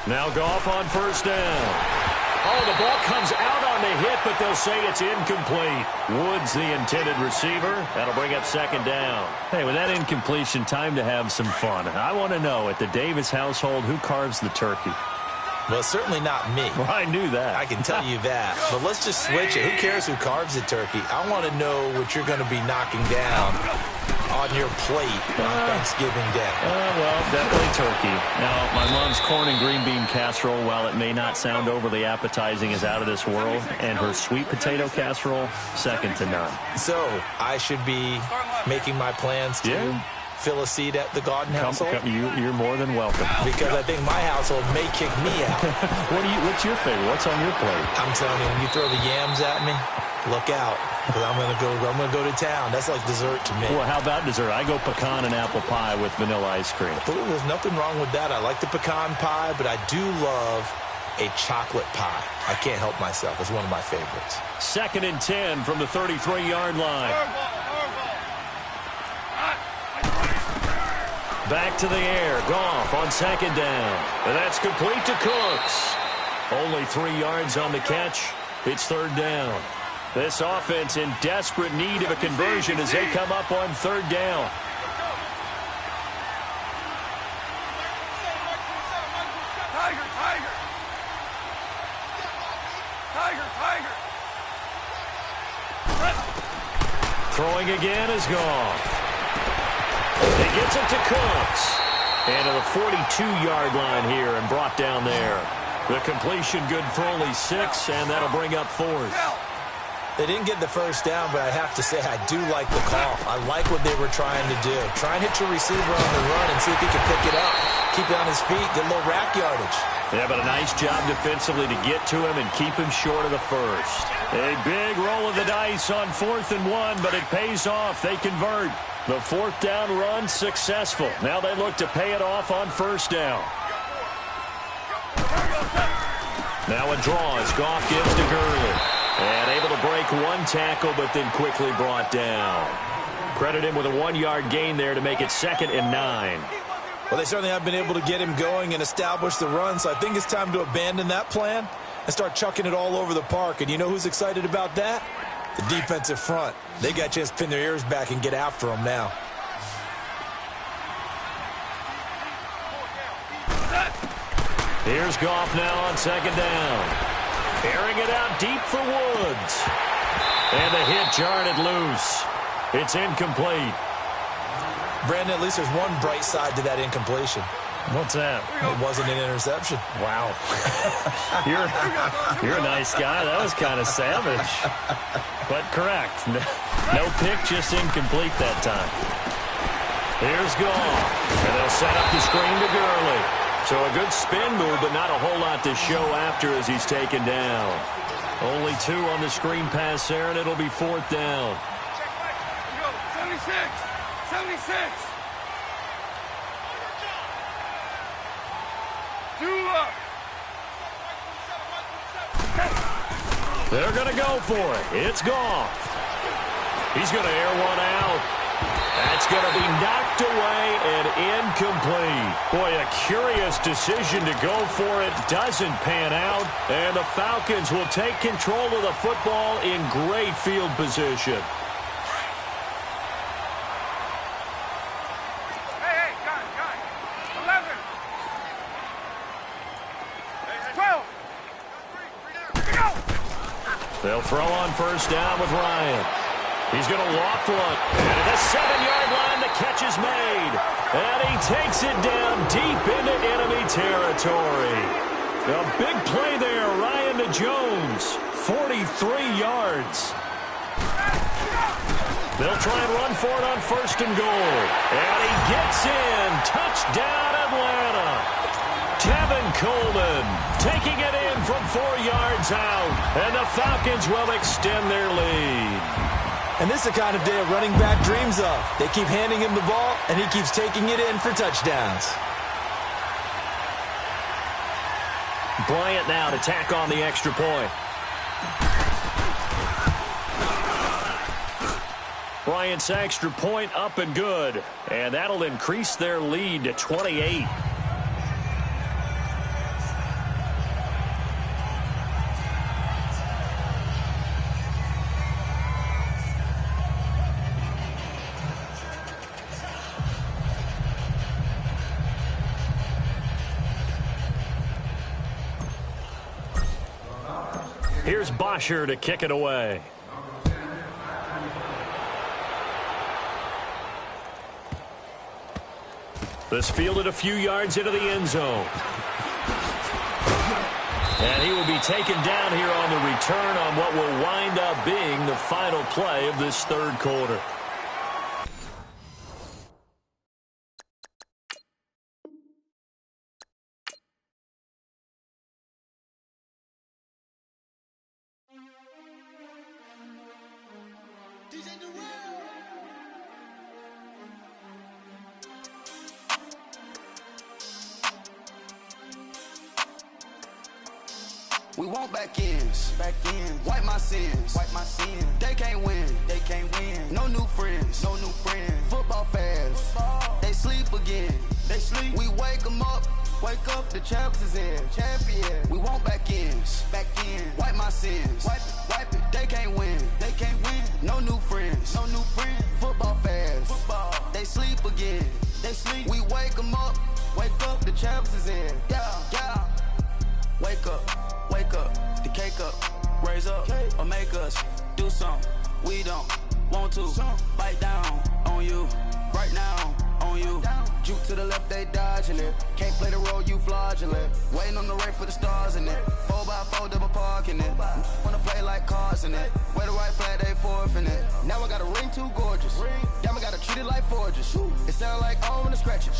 [SPEAKER 2] Now Goff on 1st down. Oh, the ball comes out on the hit, but they'll say it's incomplete. Woods, the intended receiver. That'll bring up 2nd down. Hey, with that incompletion, time to have some fun. I want to know, at the Davis household, who carves the turkey?
[SPEAKER 3] Well, certainly not me.
[SPEAKER 2] Well, I knew that.
[SPEAKER 3] I can tell you that. But let's just switch it. Who cares who carves the turkey? I want to know what you're going to be knocking down on your plate on Thanksgiving Day.
[SPEAKER 2] Well, definitely turkey. Now, my mom's corn and green bean casserole, while it may not sound overly appetizing, is out of this world. And her sweet potato casserole, second to none.
[SPEAKER 3] So, I should be making my plans to fill a seat at the Garden household?
[SPEAKER 2] You're more than welcome.
[SPEAKER 3] Because I think my household may kick me out.
[SPEAKER 2] What's your favorite? What's on your plate?
[SPEAKER 3] I'm telling you, when you throw the yams at me, look out. Because I'm gonna go to town. That's like dessert to me.
[SPEAKER 2] Well, how about dessert? I go pecan and apple pie with vanilla ice cream.
[SPEAKER 3] Ooh, there's nothing wrong with that. I like the pecan pie, but I do love a chocolate pie. I can't help myself. It's one of my favorites.
[SPEAKER 2] 2nd and 10 from the 33-yard line. Back to the air. Goff on 2nd down. And that's complete to Cooks. Only 3 yards on the catch. It's 3rd down. This offense in desperate need of a conversion as they come up on 3rd down. Throwing again is Goff. He gets it to Cooks. And to the 42-yard line here and brought down there. The completion good for only 6, and that'll bring up 4th.
[SPEAKER 3] They didn't get the 1st down, but I have to say I do like the call. I like what they were trying to do. Try and hit your receiver on the run and see if he can pick it up. Keep it on his feet, get a little rack yardage.
[SPEAKER 2] Yeah, but a nice job defensively to get to him and keep him short of the 1st. A big roll of the dice on 4th and 1, but it pays off. They convert. The 4th down run successful. Now they look to pay it off on 1st down. Now a draw as Goff gives to Gurley. And able to break 1 tackle, but then quickly brought down. Credit him with a 1-yard gain there to make it 2nd and 9.
[SPEAKER 3] Well, they certainly have been able to get him going and establish the run, so I think it's time to abandon that plan and start chucking it all over the park. And you know who's excited about that? The defensive front. They got a chance to pin their ears back and get after him now.
[SPEAKER 2] Here's Goff now on 2nd down. Airing it out deep for Woods. And the hit jarred it loose. It's incomplete.
[SPEAKER 3] Brandon, at least there's one bright side to that incompletion.
[SPEAKER 2] What's that?
[SPEAKER 3] It wasn't an interception.
[SPEAKER 2] Wow. You're a nice guy. That was kind of savage. But correct. No pick, just incomplete that time. Here's Goff. And they'll set up the screen to Gurley. So a good spin move, but not a whole lot to show after as he's taken down. Only 2 on the screen pass there, and it'll be 4th down.
[SPEAKER 1] 76. 2 up.
[SPEAKER 2] They're going to go for it. It's Goff. He's going to air one out. That's going to be knocked away and incomplete. Boy, a curious decision to go for it. Doesn't pan out. And the Falcons will take control of the football in great field position.
[SPEAKER 1] Hey, guys. 11. 12.
[SPEAKER 2] They'll throw on 1st down with Ryan. He's going to loft one. And at the 7-yard line, the catch is made. And he takes it down deep into enemy territory. A big play there, Ryan to Jones. 43 yards. They'll try and run for it on 1st and goal. And he gets in. Touchdown, Atlanta. Tevin Coleman taking it in from 4 yards out. And the Falcons will extend their lead.
[SPEAKER 3] And this is the kind of day a running back dreams of. They keep handing him the ball, and he keeps taking it in for touchdowns.
[SPEAKER 2] Bryant now to tack on the extra point. Bryant's extra point up and good. And that'll increase their lead to 28. Here's Bosher to kick it away. This fielded a few yards into the end zone. And he will be taken down here on the return on what will wind up being the final play of this 3rd quarter.
[SPEAKER 5] We want back ends. Wipe my sins. They can't win. No new friends. Football fans. They sleep again. We wake them up. The champs is in. Champion. We want back ends. Wipe my sins. Wipe it. They can't win. No new friends. Football fans. They sleep again. We wake them up. The champs is in. Yeah. Wake up, the cake up, raise up, or make us do something we don't want to. Bite down on you, right now on you. Juke to the left, they dodging it. Can't play the role, you fraudulent. Waiting on the right for the stars in it. 4x4 double parking it. Wanna play like cars in it. Wear the right flag, they forfeiting it. Now I got a ring too gorgeous. Damn, I gotta treat it like forges. It sound like I wanna scratch it.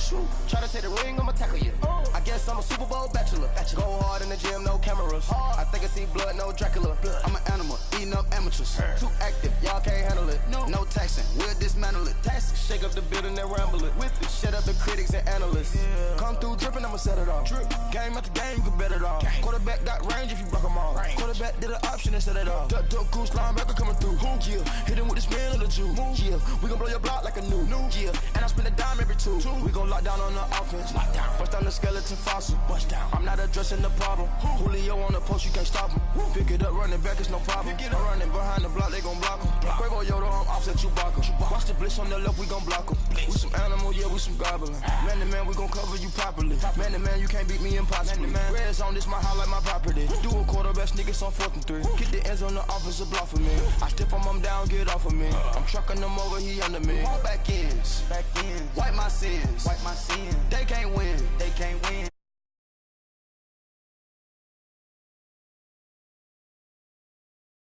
[SPEAKER 5] Try to take the ring, I'ma tackle you. I guess I'm a Super Bowl bachelor. Go hard in the gym, no cameras. I think I see blood, no Dracula. I'm an animal, eating up amateurs. Too active, y'all can't handle it. No taxing, we'll dismantle it. Shake up the building and ramble it. Shut up the critics and analysts. Come through dripping, I'ma set it off. Game after game, you can bet it off. Quarterback got range if you block them all. Quarterback did an option and set it off. Duck, goose, linebacker coming through. Yeah, hit him with the spin of the Jew. Yeah, we gon' blow your block like a new. Yeah, and I spend a dime every 2. We gon' lock down on the offense. Bust down the skeleton fossil. I'm not addressing the problem. Julio on the post, you can't stop him. Pick it up, running back, it's no problem. I'm running behind the block, they gon' block him. Quavo Yoda, I'm offset Chewbacca. Watch the blitz on the left, we gon' block him. We some animal, yeah, we some goblin. Man to man, we gon' cover you properly. Man to man, you can't beat me impossibly. Red zone, this my highlight, my property. Do a quarterback, niggas on 4th and 3. Get the ends on the offensive block for me. I step on him down, get off of me. I'm trucking them over, he under me. Want back ends. Wipe my sins. They can't win.